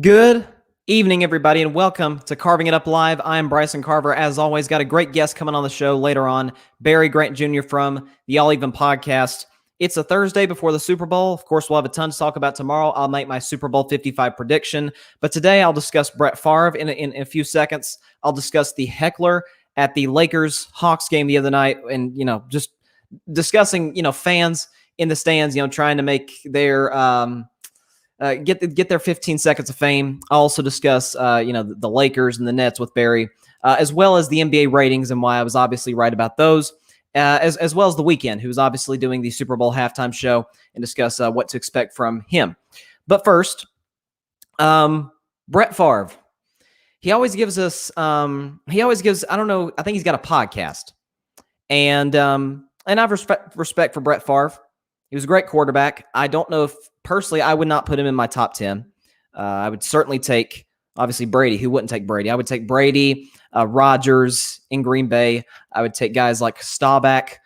Good evening, everybody, and welcome to Carving It Up Live. I'm Bryson Carver. As always, got a great guest coming on the show later on, Barry Grant Jr. from the All Even podcast. It's a Thursday before the Super Bowl. Of course, we'll have a ton to talk about tomorrow. I'll make my Super Bowl 55 prediction. But today, I'll discuss Brett Favre in a few seconds. I'll discuss the heckler at the Lakers-Hawks game the other night and, just discussing, fans in the stands, trying to make their get their 15 seconds of fame. I'll also discuss, the Lakers and the Nets with Barry, as well as the NBA ratings and why I was obviously right about those, as well as the Weeknd, who's obviously doing the Super Bowl halftime show, and discuss what to expect from him. But first, Brett Favre. He always gives us, I don't know, I think he's got a podcast. And I've respect for Brett Favre. He was a great quarterback. I don't know if, personally, I would not put him in my top 10. I would certainly take, obviously, Brady. Who wouldn't take Brady? I would take Brady, Rodgers in Green Bay. I would take guys like Staubach,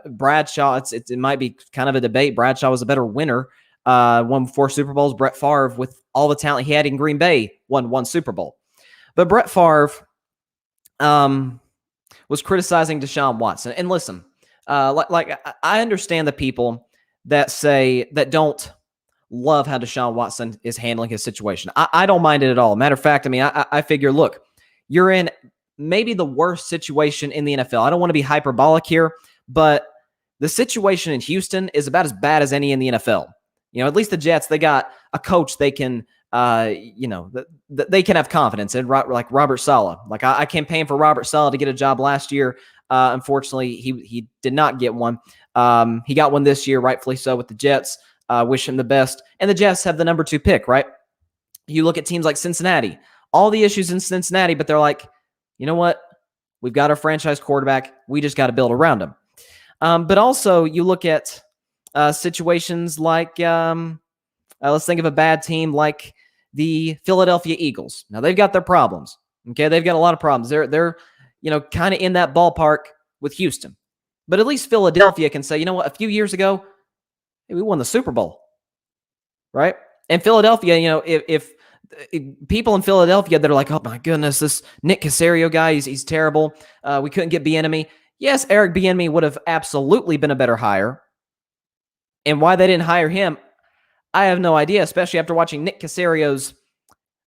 Bradshaw. It might be kind of a debate. Bradshaw was a better winner. Won 4 Super Bowls. Brett Favre, with all the talent he had in Green Bay, won 1 Super Bowl. But Brett Favre was criticizing Deshaun Watson. And listen, I understand the people that don't love how Deshaun Watson is handling his situation. I don't mind it at all. Matter of fact, I figure, look, you're in maybe the worst situation in the NFL. I don't want to be hyperbolic here, but the situation in Houston is about as bad as any in the NFL. At least the Jets, they got a coach they can, they can have confidence in, like Robert Saleh. Like I campaigned for Robert Saleh to get a job last year. Unfortunately, he did not get one. He got one this year, rightfully so, with the Jets. Wish him the best. And the Jets have the number 2 pick, right? You look at teams like Cincinnati, all the issues in Cincinnati, but they're like, you know what? We've got our franchise quarterback. We just got to build around him. But also, you look at situations like, let's think of a bad team like the Philadelphia Eagles. Now, they've got their problems. Okay, they've got a lot of problems. They're kind of in that ballpark with Houston. But at least Philadelphia can say, you know what, a few years ago, hey, we won the Super Bowl, right? And Philadelphia, if people in Philadelphia that are like, oh my goodness, this Nick Caserio guy, he's terrible. We couldn't get Bieniemy. Yes, Eric Bieniemy would have absolutely been a better hire. And why they didn't hire him, I have no idea, especially after watching Nick Caserio's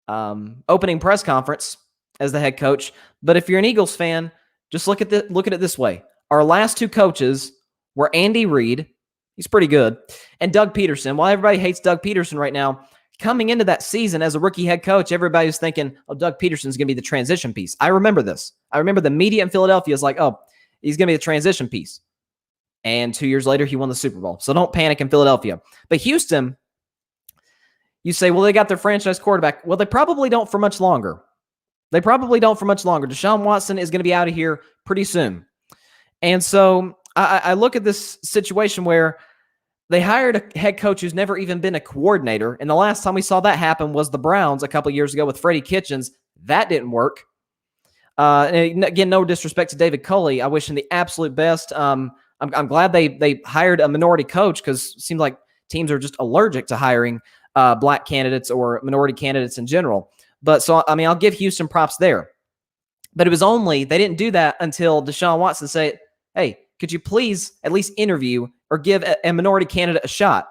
opening press conference as the head coach. But if you're an Eagles fan, just look at it this way. Our last 2 coaches were Andy Reid. He's pretty good. And Doug Peterson. While everybody hates Doug Peterson right now, coming into that season as a rookie head coach, everybody was thinking, oh, Doug Peterson's going to be the transition piece. I remember this. I remember the media in Philadelphia is like, oh, he's going to be the transition piece. And 2 years later, he won the Super Bowl. So don't panic in Philadelphia. But Houston, you say, well, they got their franchise quarterback. Well, they probably don't for much longer. Deshaun Watson is going to be out of here pretty soon. And so I look at this situation where they hired a head coach who's never even been a coordinator. And the last time we saw that happen was the Browns a couple years ago with Freddie Kitchens. That didn't work. And again, no disrespect to David Culley. I wish him the absolute best. I'm glad they hired a minority coach, because it seems like teams are just allergic to hiring black candidates or minority candidates in general. But so, I'll give Houston props there. But it was only, they didn't do that until Deshaun Watson said, hey, could you please at least interview or give a minority candidate a shot?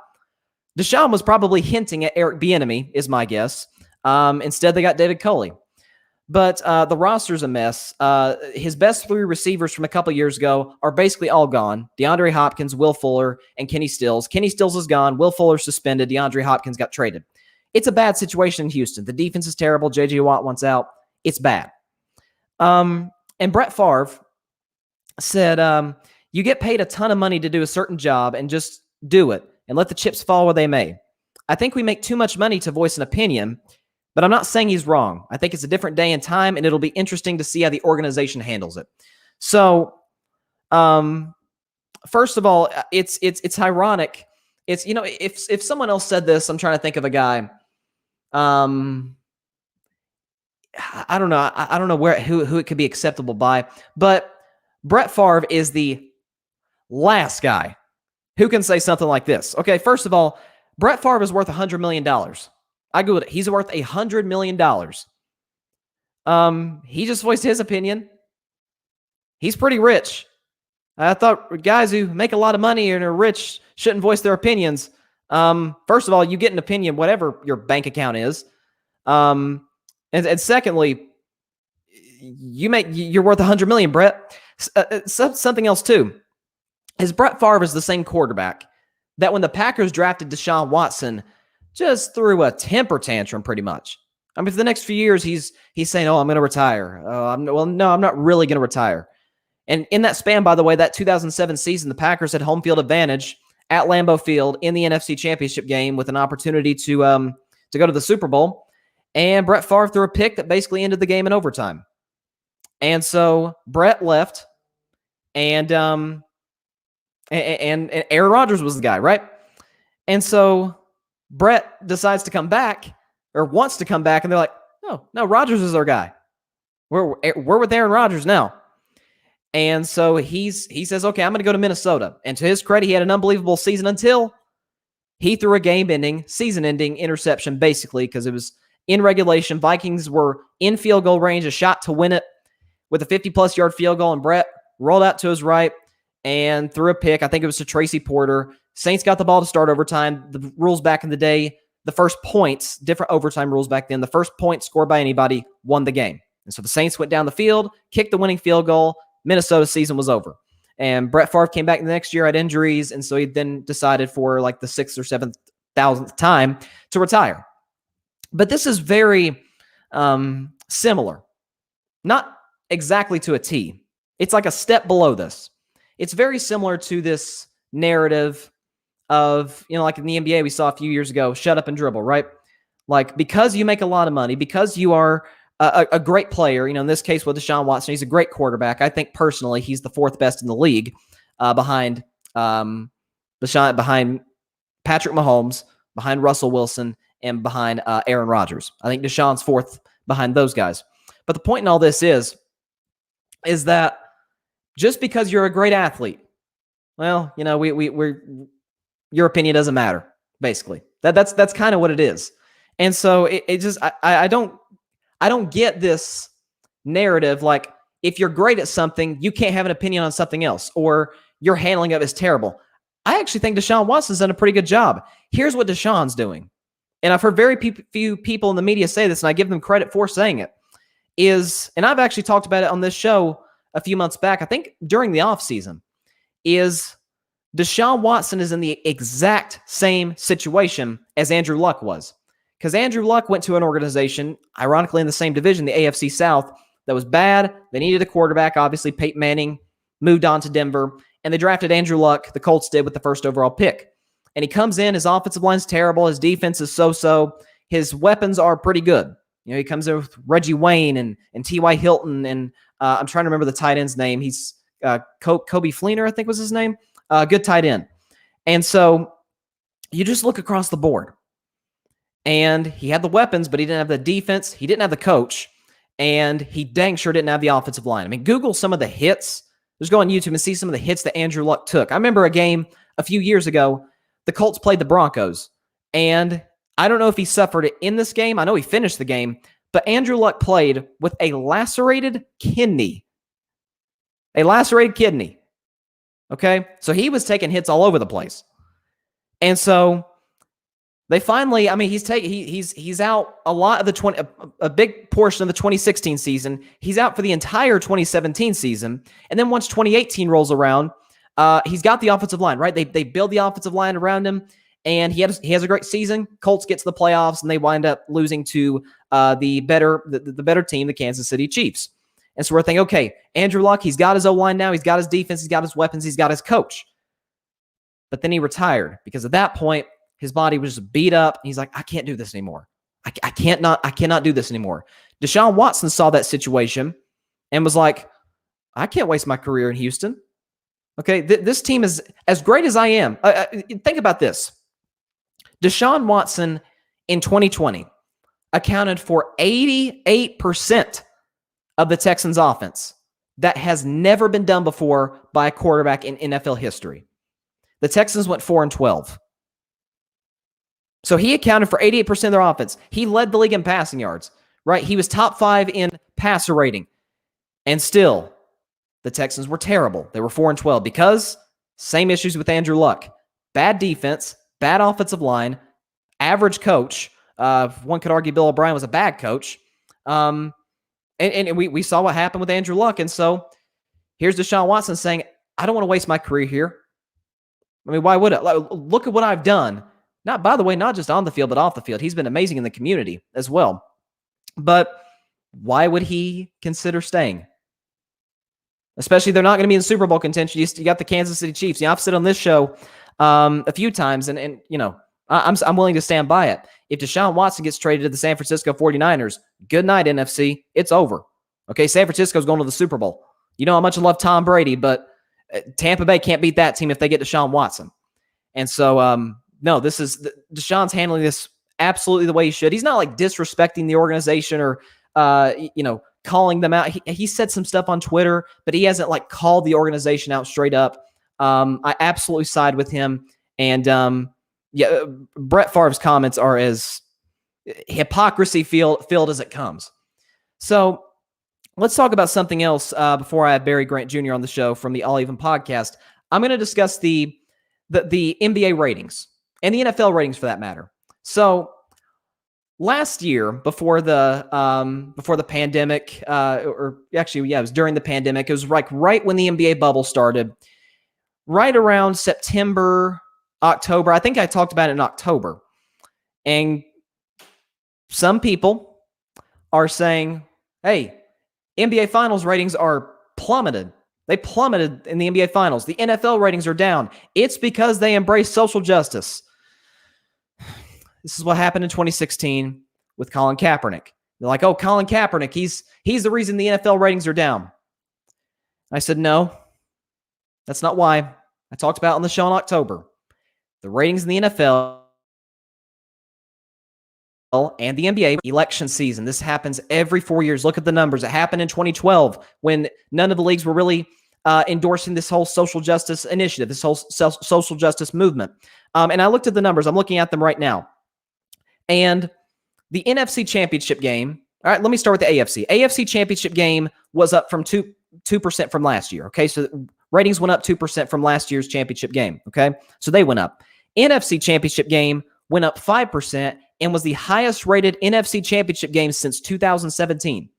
Deshaun was probably hinting at Eric Bieniemy, is my guess. Instead, they got David Culley. But the roster's a mess. His best 3 receivers from a couple years ago are basically all gone. DeAndre Hopkins, Will Fuller, and Kenny Stills. Kenny Stills is gone. Will Fuller suspended. DeAndre Hopkins got traded. It's a bad situation in Houston. The defense is terrible. J.J. Watt wants out. It's bad. And Brett Favre said, you get paid a ton of money to do a certain job and just do it and let the chips fall where they may. I think we make too much money to voice an opinion, but I'm not saying he's wrong. I think it's a different day and time, and it'll be interesting to see how the organization handles it. So, first of all, it's ironic. It's, if someone else said this, I'm trying to think of a guy. I don't know. I don't know who it could be acceptable by, but Brett Favre is the last guy who can say something like this. Okay, first of all, Brett Favre is worth $100 million. I googled it. He's worth $100 million. He just voiced his opinion. He's pretty rich. I thought guys who make a lot of money and are rich shouldn't voice their opinions. First of all, you get an opinion, whatever your bank account is. And secondly, you're worth $100 million, Brett. Something else too is Brett Favre is the same quarterback that when the Packers drafted Deshaun Watson, just threw a temper tantrum pretty much. I mean, for the next few years, he's saying, "Oh, I'm going to retire." No, I'm not really going to retire. And in that span, by the way, that 2007 season, the Packers had home field advantage at Lambeau Field in the NFC Championship game with an opportunity to go to the Super Bowl. And Brett Favre threw a pick that basically ended the game in overtime. And so Brett left, and Aaron Rodgers was the guy, right? And so Brett decides to come back, or wants to come back, and they're like, "Oh, no, Rodgers is our guy. We're with Aaron Rodgers now." And so he says, "Okay, I'm going to go to Minnesota." And to his credit, he had an unbelievable season until he threw a season-ending interception, basically, because it was in regulation. Vikings were in field goal range, a shot to win it with a 50-plus yard field goal, and Brett rolled out to his right and threw a pick. I think it was to Tracy Porter. Saints got the ball to start overtime. The rules back in the day, the first points, different overtime rules back then, the first point scored by anybody won the game. And so the Saints went down the field, kicked the winning field goal. Minnesota's season was over. And Brett Favre came back the next year, had injuries, and so he then decided for like the 6th or 7,000th time to retire. But this is very similar. Not exactly to a T. It's like a step below this. It's very similar to this narrative of, like in the NBA we saw a few years ago, shut up and dribble, right? Like, because you make a lot of money, because you are a great player, in this case with Deshaun Watson, he's a great quarterback. I think personally he's the 4th best in the league behind Patrick Mahomes, behind Russell Wilson, and behind Aaron Rodgers. I think Deshaun's 4th behind those guys. But the point in all this is that just because you're a great athlete, well, your opinion doesn't matter, basically. That's kind of what it is. And so it just, I don't get this narrative like, if you're great at something, you can't have an opinion on something else, or your handling of it is terrible. I actually think Deshaun Watson's done a pretty good job. Here's what Deshaun's doing. And I've heard very few people in the media say this, and I give them credit for saying it, and I've actually talked about it on this show a few months back, I think during the offseason, is Deshaun Watson is in the exact same situation as Andrew Luck was. Because Andrew Luck went to an organization, ironically in the same division, the AFC South, that was bad. They needed a quarterback. Obviously, Peyton Manning moved on to Denver, and they drafted Andrew Luck, the Colts did, with the 1st overall pick. And he comes in, his offensive line's terrible, his defense is so-so, his weapons are pretty good. He comes in with Reggie Wayne and T.Y. Hilton, and I'm trying to remember the tight end's name. He's Kobe Fleener, I think was his name. Good tight end. And so you just look across the board. And he had the weapons, but he didn't have the defense. He didn't have the coach. And he dang sure didn't have the offensive line. I mean, Google some of the hits. Just go on YouTube and see some of the hits that Andrew Luck took. I remember a game a few years ago, the Colts played the Broncos. And I don't know if he suffered it in this game. I know he finished the game. But Andrew Luck played with a lacerated kidney. A lacerated kidney. Okay? So he was taking hits all over the place. And so they finally, he's out a lot of a big portion of the 2016 season. He's out for the entire 2017 season. And then once 2018 rolls around, he's got the offensive line, right? They build the offensive line around him, and he has a great season. Colts get to the playoffs, and they wind up losing to the better team, the Kansas City Chiefs. And so we're thinking, okay, Andrew Luck, he's got his O-line now, he's got his defense, he's got his weapons, he's got his coach. But then he retired because at that point, his body was just beat up. He's like, I can't do this anymore. I cannot do this anymore. Deshaun Watson saw that situation and was like, I can't waste my career in Houston. Okay, this team is as great as I am. Think about this. Deshaun Watson in 2020 accounted for 88% of the Texans' offense. That has never been done before by a quarterback in NFL history. The Texans went 4-12. So he accounted for 88% of their offense. He led the league in passing yards, right? He was top 5 in passer rating. And still, the Texans were terrible. They were 4-12 because same issues with Andrew Luck. Bad defense, bad offensive line, average coach. One could argue Bill O'Brien was a bad coach. And we saw what happened with Andrew Luck. And so here's Deshaun Watson saying, I don't want to waste my career here. I mean, why would it? Look at what I've done. Not, by the way, not just on the field, but off the field. He's been amazing in the community as well. But why would he consider staying? Especially they're not going to be in Super Bowl contention. You got the Kansas City Chiefs. I've said on this show a few times, and you know, I'm willing to stand by it. If Deshaun Watson gets traded to the San Francisco 49ers, good night, NFC. It's over. Okay, San Francisco's going to the Super Bowl. You know how much I love Tom Brady, but Tampa Bay can't beat that team if they get Deshaun Watson. And so, no, Deshaun's handling this absolutely the way he should. He's not like disrespecting the organization or, calling them out. He said some stuff on Twitter, but he hasn't like called the organization out straight up. I absolutely side with him. And Brett Favre's comments are as hypocrisy filled as it comes. So let's talk about something else before I have Barry Grant Jr. on the show from the All Even podcast. I'm going to discuss the NBA ratings and the NFL ratings for that matter. So last year, before the pandemic, or actually, yeah, it was during the pandemic. It was like right when the NBA bubble started, right around September, October. I think I talked about it in October. And some people are saying, hey, NBA Finals ratings are plummeted. They plummeted in the NBA Finals. The NFL ratings are down. It's because they embrace social justice. This is what happened in 2016 with Colin Kaepernick. They're like, oh, Colin Kaepernick, he's the reason the NFL ratings are down. I said, no, that's not why. I talked about it on the show in October. The ratings in the NFL and the NBA election season. This happens every 4 years. Look at the numbers. It happened in 2012 when none of the leagues were really endorsing this whole social justice initiative, this whole social justice movement. And I looked at the numbers. I'm looking at them right now. And the NFC Championship game, all right, let me start with the AFC. AFC Championship game was up from 2% from last year, okay? So ratings went up 2% from last year's championship game, okay? So they went up. NFC Championship game went up 5% and was the highest rated NFC Championship game since 2017.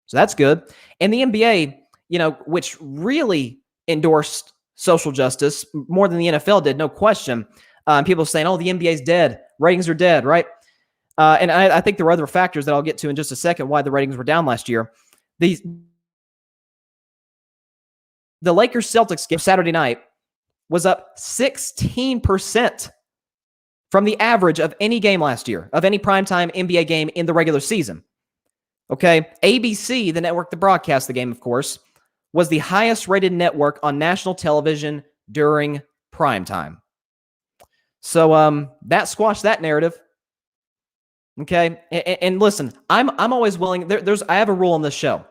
So that's good. And the NBA, which really endorsed social justice more than the NFL did, no question. People saying, oh, the NBA's dead. Ratings are dead, right? And I think there were other factors that I'll get to in just a second why the ratings were down last year. The Lakers-Celtics game Saturday night was up 16% from the average of any game last year, of any primetime NBA game in the regular season. Okay, ABC, the network that broadcast the game, of course, was the highest rated network on national television during primetime. So that squashed that narrative. Okay, and listen, I'm always willing. I have a rule on this show.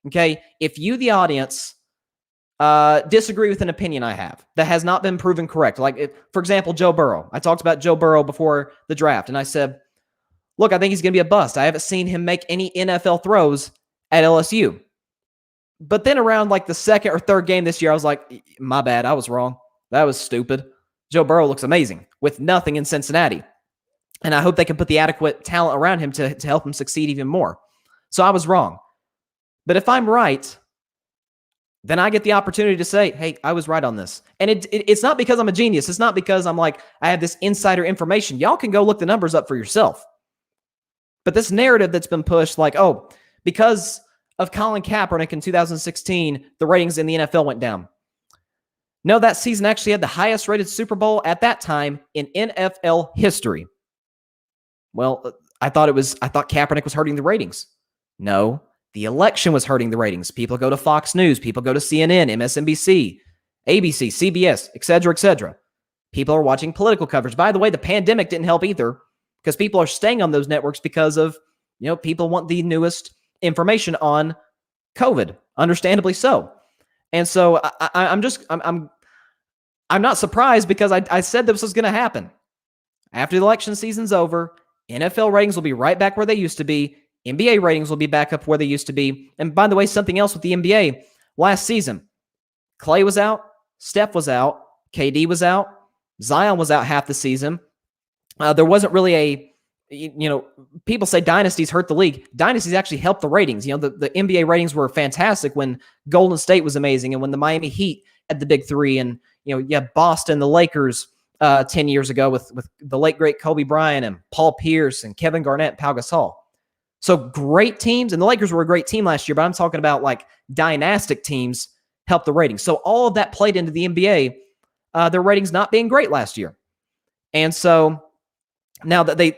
Okay, if you, the audience, disagree with an opinion I have that has not been proven correct, like for example, Joe Burrow. I talked about Joe Burrow before the draft, and I said, look, I think he's going to be a bust. I haven't seen him make any NFL throws at LSU. But then around like the second or third game this year, I was like, my bad, I was wrong. That was stupid. Joe Burrow looks amazing with nothing in Cincinnati. And I hope they can put the adequate talent around him to help him succeed even more. So I was wrong. But if I'm right, then I get the opportunity to say, hey, I was right on this. And it's not because I'm a genius. It's not because I'm like, I have this insider information. Y'all can go look the numbers up for yourself. But this narrative that's been pushed like, oh, because of Colin Kaepernick in 2016, the ratings in the NFL went down. No, that season actually had the highest rated Super Bowl at that time in NFL history. Well, I thought Kaepernick was hurting the ratings. No, the election was hurting the ratings. People go to Fox News, people go to CNN, MSNBC, ABC, CBS, et cetera, People are watching political coverage. By the way, the pandemic didn't help either because people are staying on those networks because of, people want the newest information on COVID, understandably so. And so I'm not surprised because I said this was going to happen. After the election season's over, NFL ratings will be right back where they used to be. NBA ratings will be back up where they used to be. And by the way, something else with the NBA, last season, Clay was out, Steph was out, KD was out, Zion was out half the season. There wasn't really people say dynasties hurt the league. Dynasties actually helped the ratings. The NBA ratings were fantastic when Golden State was amazing and when the Miami Heat had the big three, and Boston, the Lakers 10 years ago with the late great Kobe Bryant and Paul Pierce and Kevin Garnett and Pau Gasol. So great teams, and the Lakers were a great team last year, but I'm talking about like dynastic teams helped the ratings. So all of that played into the NBA, their ratings not being great last year. And so now that they,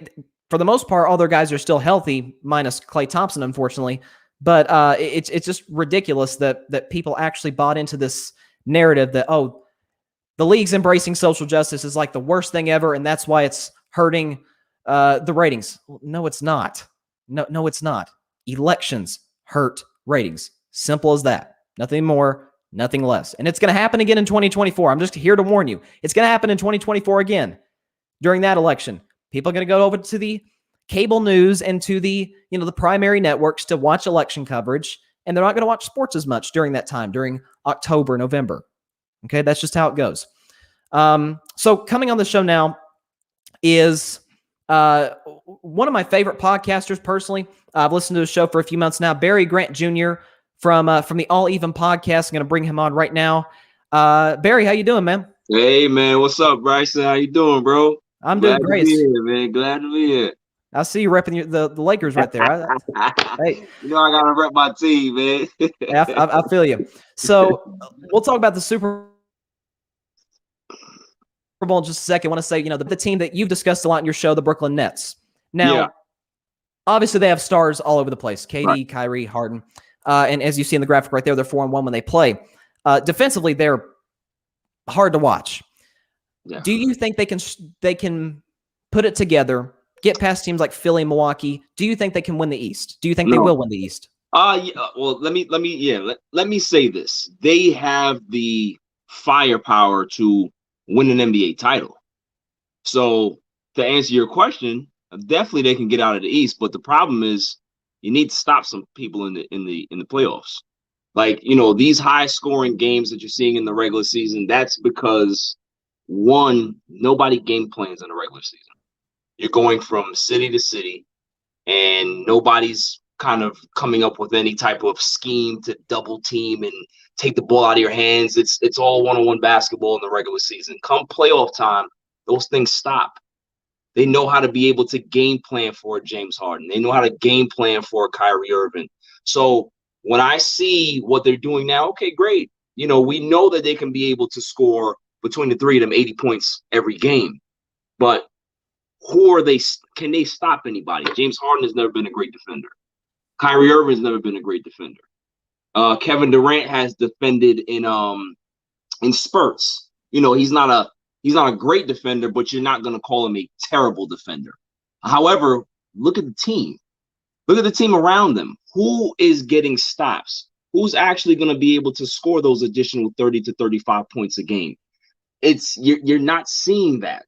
for the most part, all their guys are still healthy, minus Klay Thompson, unfortunately. But it's just ridiculous that people actually bought into this narrative that, the league's embracing social justice is like the worst thing ever, and that's why it's hurting the ratings. No, it's not. No, it's not. Elections hurt ratings. Simple as that. Nothing more, nothing less. And it's going to happen again in 2024. I'm just here to warn you. It's going to happen in 2024 again during that election. People are going to go over to the cable news and to the primary networks to watch election coverage, and they're not going to watch sports as much during that time, during October, November. Okay, that's just how it goes. So coming on the show now is one of my favorite podcasters personally. I've listened to the show for a few months now. Barry Grant Jr. from the All Even podcast. I'm going to bring him on right now. Barry, how you doing, man? Hey, man. What's up, Bryson? How you doing, bro? I'm doing great. Glad to be here, man. Glad to be here. I see you repping the Lakers right there. Hey, I gotta rep my team, man. I feel you. So we'll talk about the Super Bowl in just a second. I want to say, the team that you've discussed a lot in your show, the Brooklyn Nets. Now, obviously they have stars all over the place. KD, right. Kyrie, Harden. And as you see in the graphic right there, they're 4-1 when they play. Defensively, they're hard to watch. Yeah. Do you think they can put it together, get past teams like Philly, Milwaukee? Do you think they can win the East? Do you think they will win the East? Yeah. Well, let me say this. They have the firepower to win an NBA title. So to answer your question, definitely they can get out of the East. But the problem is you need to stop some people in the playoffs. Like, these high scoring games that you're seeing in the regular season, that's because one, nobody game plans in the regular season. You're going from city to city and nobody's kind of coming up with any type of scheme to double team and take the ball out of your hands. It's all one-on-one basketball in the regular season. Come playoff time, those things stop. They know how to be able to game plan for James Harden. They know how to game plan for Kyrie Irving. So when I see what they're doing now, okay, great. We know that they can be able to score between the three of them 80 points every game. But who are they? Can they stop anybody? James Harden has never been a great defender. Kyrie Irving has never been a great defender. Kevin Durant has defended in spurts. He's not a great defender, but you're not going to call him a terrible defender. However, look at the team. Look at the team around them. Who is getting stops? Who's actually going to be able to score those additional 30 to 35 points a game? You're not seeing that.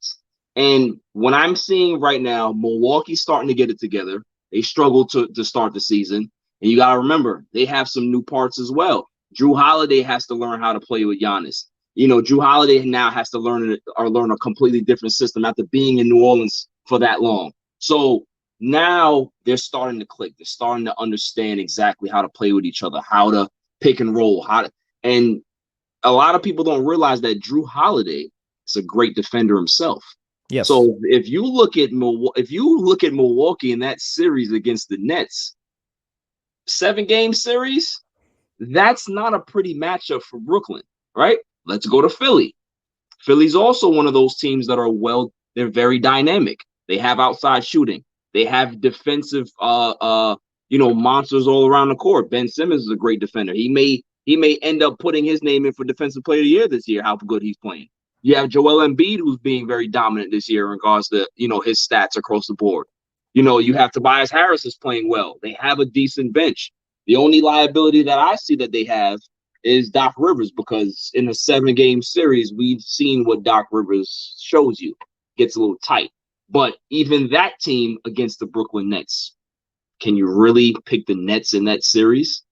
And when I'm seeing right now, Milwaukee's starting to get it together. They struggled to start the season. And you got to remember, they have some new parts as well. Drew Holiday has to learn how to play with Giannis. Drew Holiday now has to learn a completely different system after being in New Orleans for that long. So now they're starting to click. They're starting to understand exactly how to play with each other, how to pick and roll, and a lot of people don't realize that Drew Holiday is a great defender himself. Yes. So if you look at Milwaukee in that series against the Nets, 7-game series, that's not a pretty matchup for Brooklyn, right? Let's go to Philly. Philly's also one of those teams that they're very dynamic. They have outside shooting. They have defensive, monsters all around the court. Ben Simmons is a great defender. He may end up putting his name in for Defensive Player of the Year this year, how good he's playing. You have Joel Embiid, who's being very dominant this year in regards to, his stats across the board. You have Tobias Harris is playing well. They have a decent bench. The only liability that I see that they have is Doc Rivers, because in a 7-game series, we've seen what Doc Rivers shows you. Gets a little tight. But even that team against the Brooklyn Nets, can you really pick the Nets in that series?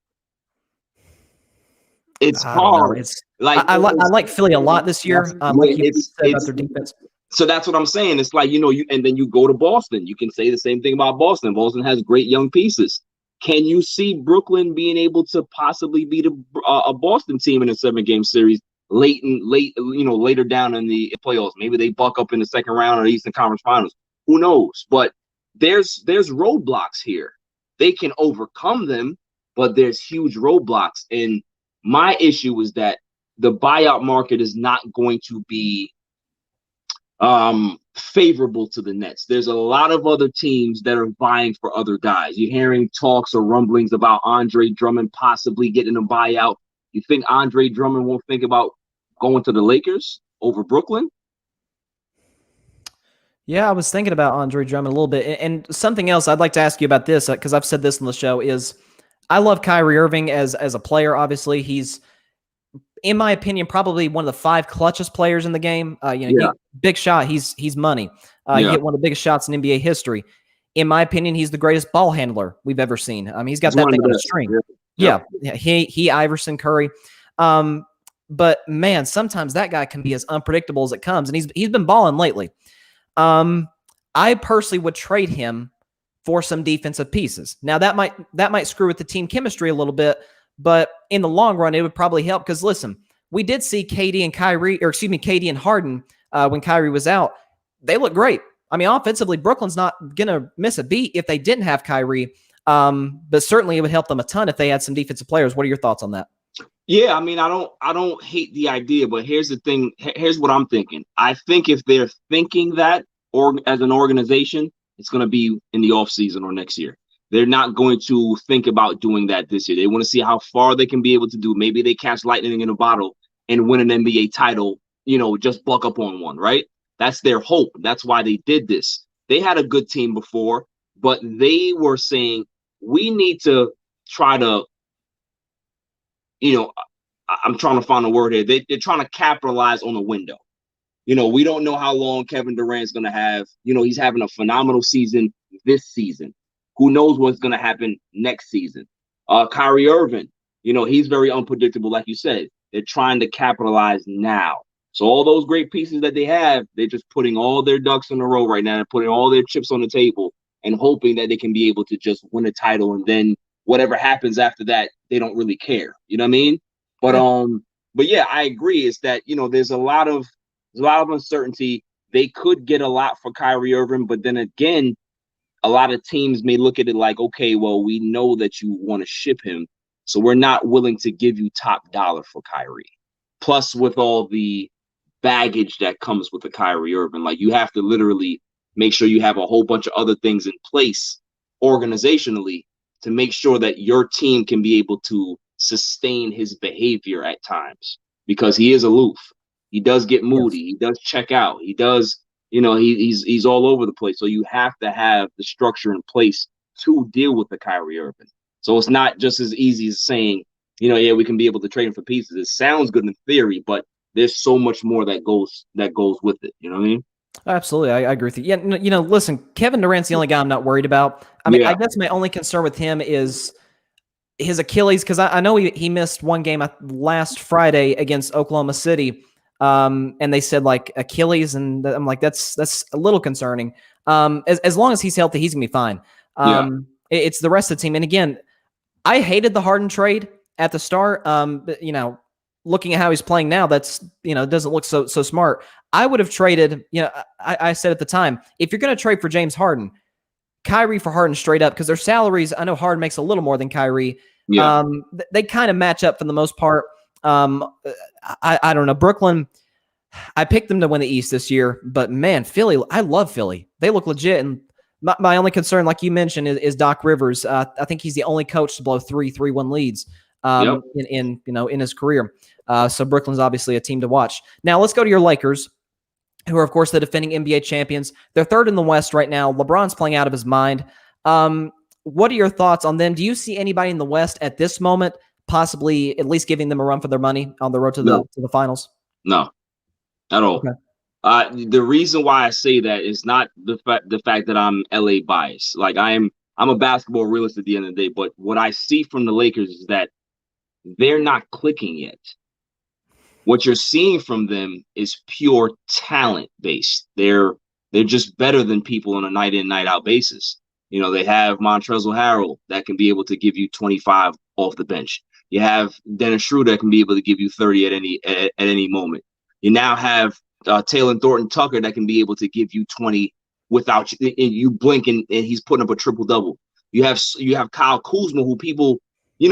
It's I don't know. hard. It's Like I like Philly a lot this year. Like you said about it's their defense. so that's what I'm saying. It's like, you and then you go to Boston. You can say the same thing about Boston. Boston has great young pieces. Can you see Brooklyn being able to possibly beat a Boston team in a 7-game series later down in the playoffs? Maybe they buck up in the second round of the Eastern Conference Finals. Who knows? But there's roadblocks here. They can overcome them, but there's huge roadblocks. And my issue is that the buyout market is not going to be favorable to the Nets. There's a lot of other teams that are vying for other guys. You're hearing talks or rumblings about Andre Drummond possibly getting a buyout. You think Andre Drummond won't think about going to the Lakers over Brooklyn? Yeah, I was thinking about Andre Drummond a little bit. And something else I'd like to ask you about this, because I've said this on the show, is I love Kyrie Irving as a player. Obviously, he's, in my opinion, probably one of the 5 clutchest players in the game. Big shot. He's money. He hit one of the biggest shots in NBA history. In my opinion, he's the greatest ball handler we've ever seen. I mean, he's got that thing on a string. Yeah. He Iverson, Curry. But man, sometimes that guy can be as unpredictable as it comes, and he's been balling lately. I personally would trade him for some defensive pieces. Now that might screw with the team chemistry a little bit, but in the long run, it would probably help. Because listen, we did see KD and Harden when Kyrie was out. They look great. I mean, offensively, Brooklyn's not gonna miss a beat if they didn't have Kyrie. But certainly it would help them a ton if they had some defensive players. What are your thoughts on that? Yeah, I mean, I don't hate the idea, but here's the thing. Here's what I'm thinking. I think if they're thinking that, or as an organization, it's going to be in the offseason or next year. They're not going to think about doing that this year. They want to see how far they can be able to do. Maybe they catch lightning in a bottle and win an NBA title, just buck up on one, right? That's their hope. That's why they did this. They had a good team before, but they were saying, we need to try to, I'm trying to find a word here. They're trying to capitalize on the window. We don't know how long Kevin Durant's going to have. He's having a phenomenal season this season. Who knows what's going to happen next season? Kyrie Irving, he's very unpredictable, like you said. They're trying to capitalize now. So all those great pieces that they have, they're just putting all their ducks in a row right now and putting all their chips on the table and hoping that they can be able to just win a title, and then whatever happens after that, they don't really care. You know what I mean? But yeah, I agree. Is that there's a lot of uncertainty. They could get a lot for Kyrie Irving, but then again, a lot of teams may look at it like, okay, well, we know that you want to ship him, so we're not willing to give you top dollar for Kyrie. Plus, with all the baggage that comes with the Kyrie Irving, like, you have to literally make sure you have a whole bunch of other things in place organizationally to make sure that your team can be able to sustain his behavior at times, because he is aloof. He does get moody. Yes. He does check out. He does, he's all over the place. So you have to have the structure in place to deal with the Kyrie Irving. So it's not just as easy as saying, we can be able to trade him for pieces. It sounds good in theory, but there's so much more that goes with it. You know what I mean? Absolutely. I agree with you. Yeah. Listen, Kevin Durant's the only guy I'm not worried about. I mean, I guess my only concern with him is his Achilles, because I know he missed one game last Friday against Oklahoma City. And they said like Achilles, and I'm like, that's a little concerning. As long as he's healthy, he's gonna be fine. It's the rest of the team. And again, I hated the Harden trade at the start. But, looking at how he's playing now, that's, doesn't look so smart. I would have traded, I said at the time, if you're going to trade for James Harden, Kyrie for Harden straight up, because their salaries, I know Harden makes a little more than Kyrie. Yeah. They kind of match up for the most part. I don't know. Brooklyn, I picked them to win the East this year, but man, Philly, I love Philly. They look legit. And my only concern, like you mentioned, is Doc Rivers. I think he's the only coach to blow 3-1 leads in his career. So Brooklyn's obviously a team to watch. Now let's go to your Lakers, who are, of course, the defending NBA champions. They're third in the West right now. LeBron's playing out of his mind. What are your thoughts on them? Do you see anybody in the West at this moment possibly at least giving them a run for their money on the road to the finals? No, at all. The reason why I say that is not the fact that I'm LA biased. Like I'm a basketball realist at the end of the day, but what I see from the Lakers is that they're not clicking yet. What you're seeing from them is pure talent based. They're just better than people on a night in, night out basis. You know, they have Montrezl Harrell that can be able to give you 25 off the bench. You have Dennis Schroeder that can be able to give you 30 at any moment. You now have Taylor Thornton Tucker that can be able to give you 20 without you blink and he's putting up a triple double. You have Kyle Kuzma, who people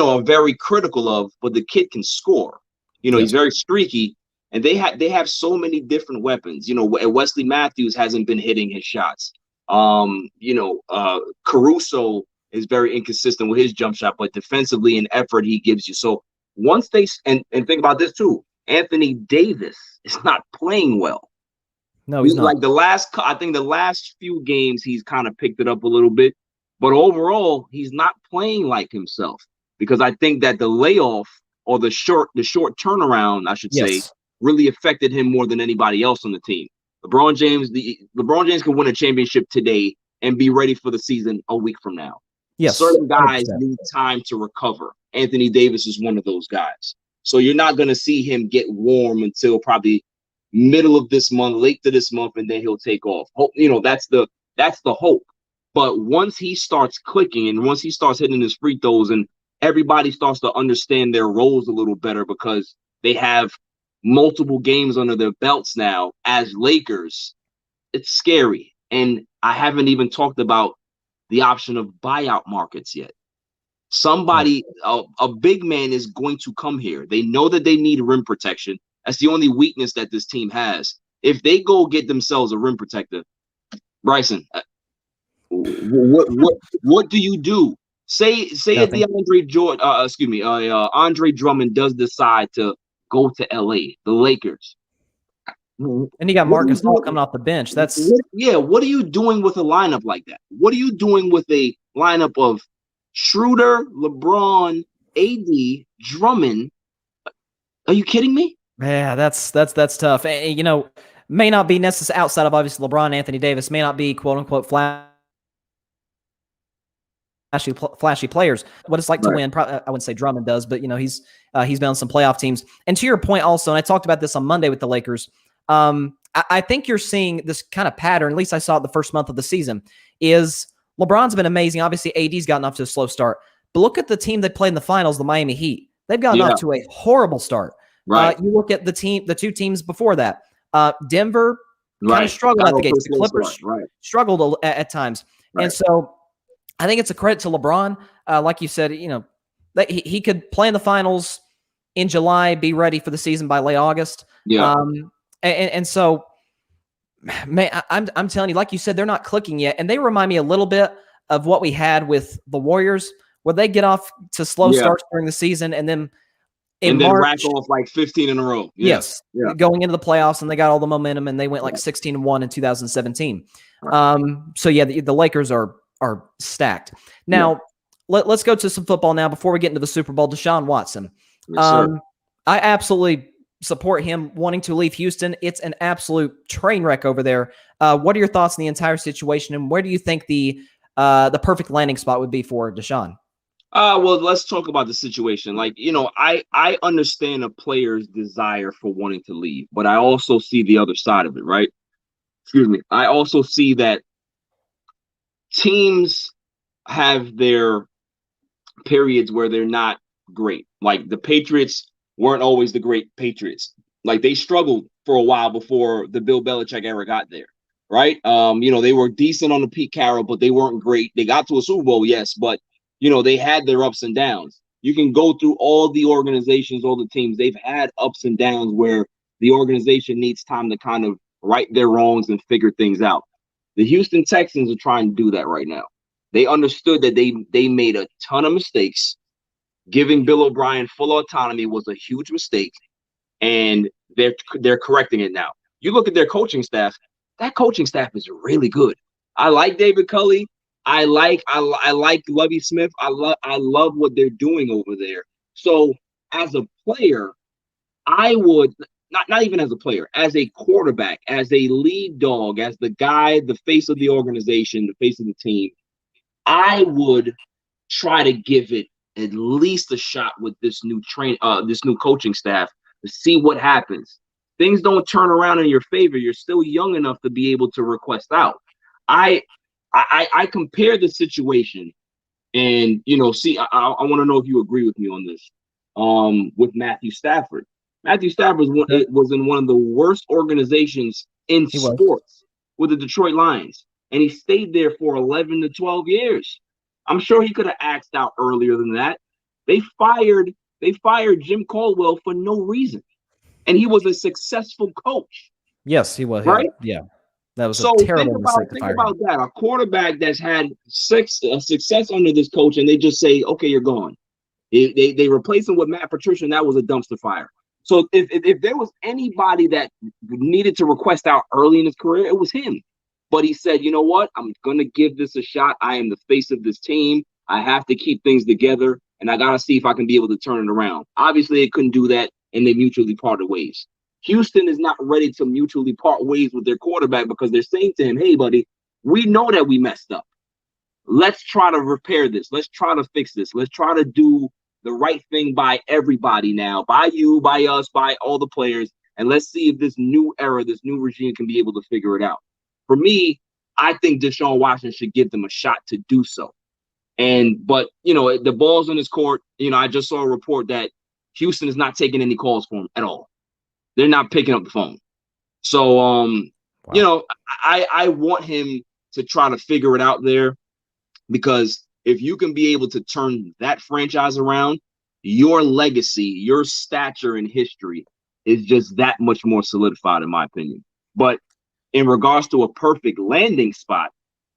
are very critical of, but the kid can score. Yes. He's very streaky, and they have so many different weapons. Wesley Matthews hasn't been hitting his shots. Caruso is very inconsistent with his jump shot, but defensively and effort he gives you. So once they and think about this too, Anthony Davis is not playing well. No, he's not. Like the last few games he's kind of picked it up a little bit, but overall he's not playing like himself, because I think that the layoff or the short turnaround, I should say, really affected him more than anybody else on the team. LeBron James can win a championship today and be ready for the season a week from now. Yes, certain guys 100%. need time to recover. Anthony Davis is one of those guys. So you're not going to see him get warm until probably middle of this month, late to this month, and then he'll take off. That's the hope. But once he starts clicking and once he starts hitting his free throws and everybody starts to understand their roles a little better, because they have multiple games under their belts now as Lakers, it's scary. And I haven't even talked about the option of buyout markets yet. Somebody, a big man is going to come here. They know that they need rim protection. That's the only weakness that this team has. If they go get themselves a rim protector, Bryson, what do you do? Say if Andre Drummond does decide to go to LA, the Lakers. And you got Marcus Hall coming off the bench. What are you doing with a lineup like that? What are you doing with a lineup of Schroeder, LeBron, AD, Drummond? Are you kidding me? Yeah, that's tough. May not be necessary outside of obviously LeBron, Anthony Davis, may not be quote unquote flashy players. What it's like to win, I wouldn't say Drummond does, but he's been on some playoff teams. And to your point also, and I talked about this on Monday with the Lakers, I think you're seeing this kind of pattern, at least I saw it the first month of the season, is LeBron's been amazing. Obviously, AD's gotten off to a slow start. But look at the team that played in the finals, the Miami Heat. They've gotten off to a horrible start. Right. You look at the two teams before that. Denver kind of struggled at the gates. The Clippers struggled at times. Right. And so I think it's a credit to LeBron. Like you said, that he could play in the finals in July, be ready for the season by late August. Yeah. And so, man, I'm telling you, like you said, they're not clicking yet. And they remind me a little bit of what we had with the Warriors, where they get off to slow starts during the season and then March, rack off like 15 in a row. Yes. Going into the playoffs, and they got all the momentum, and they went like 16-1 in 2017. Right. So yeah, the Lakers are stacked. Now, let's go to some football now before we get into the Super Bowl. Deshaun Watson. Yes, I absolutely support him wanting to leave Houston. It's an absolute train wreck over there. What are your thoughts on the entire situation, and where do you think the perfect landing spot would be for Deshaun? Well, let's talk about the situation. Like, I understand a player's desire for wanting to leave, but I also see the other side of it, right? Excuse me. I also see that teams have their periods where they're not great. Like the Patriots weren't always the great Patriots. Like they struggled for a while before the Bill Belichick era got there, right? They were decent on the Pete Carroll, but they weren't great. They got to a Super Bowl, yes, but they had their ups and downs. You can go through all the organizations, all the teams. They've had ups and downs where the organization needs time to kind of right their wrongs and figure things out. The Houston Texans are trying to do that right now. They understood that they made a ton of mistakes. Giving Bill O'Brien full autonomy was a huge mistake, and they're correcting it now. You look at their coaching staff. That coaching staff is really good. I like David Culley. I like Lovie Smith. I love what they're doing over there. So as a player, I would, not even as a player, as a quarterback, as a lead dog, as the guy, the face of the organization, the face of the team, I would try to give it at least a shot with this new coaching staff to see what happens. Things don't turn around in your favor. You're still young enough to be able to request out. I compare the situation, and see, I want to know if you agree with me on this. With Matthew Stafford. Matthew Stafford was in one of the worst organizations in sports with the Detroit Lions, and he stayed there for 11 to 12 years. I'm sure he could have axed out earlier than that. They fired Jim Caldwell for no reason, and he was a successful coach. Yes, he was. Right? Yeah. That was a terrible mistake to fire him. Think about that. A quarterback that's had success under this coach, and they just say, "Okay, you're gone." They replace him with Matt Patricia, and that was a dumpster fire. So if there was anybody that needed to request out early in his career, it was him. But he said, you know what? I'm going to give this a shot. I am the face of this team. I have to keep things together, and I got to see if I can be able to turn it around. Obviously, they couldn't do that, and they mutually parted ways. Houston is not ready to mutually part ways with their quarterback because they're saying to him, hey, buddy, we know that we messed up. Let's try to repair this. Let's try to fix this. Let's try to do the right thing by everybody now, by you, by us, by all the players, and let's see if this new era, this new regime can be able to figure it out. For me, I think Deshaun Watson should give them a shot to do so. But the ball's in his court. I just saw a report that Houston is not taking any calls for him at all. They're not picking up the phone. So, wow. I want him to try to figure it out there, because if you can be able to turn that franchise around, your legacy, your stature in history is just that much more solidified, in my opinion. But in regards to a perfect landing spot,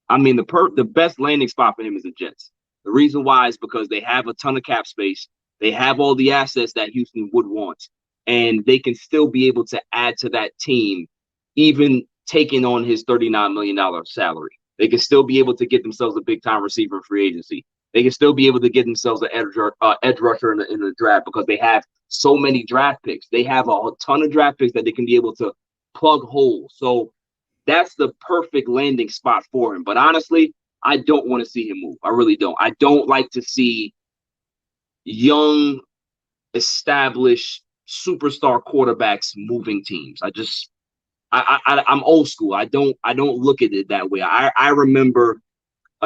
I mean, the best landing spot for him is the Jets. The reason why is because they have a ton of cap space. They have all the assets that Houston would want, and they can still be able to add to that team, even taking on his $39 million salary. They can still be able to get themselves a big-time receiver in free agency. They can still be able to get themselves an edge rusher in the draft, because they have so many draft picks. They have a ton of draft picks that they can be able to plug holes. So that's the perfect landing spot for him. But honestly, I don't want to see him move. I really don't. I don't like to see young, established, superstar quarterbacks moving teams. I'm old school. I don't look at it that way. I remember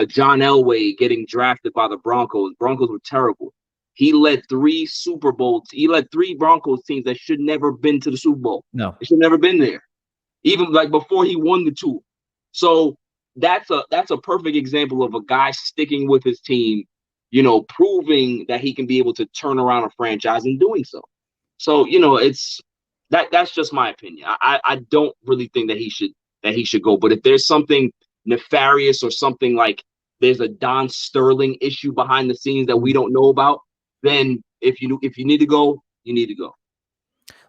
John Elway getting drafted by the Broncos. Broncos were terrible. He led three Broncos teams that should never been to the Super Bowl. No, they should never been there, even like before he won the two. So that's a perfect example of a guy sticking with his team, proving that he can be able to turn around a franchise and doing so. So that's just my opinion. I don't really think that he should go. But if there's something nefarious or something like there's a Don Sterling issue behind the scenes that we don't know about, then if you need to go, you need to go.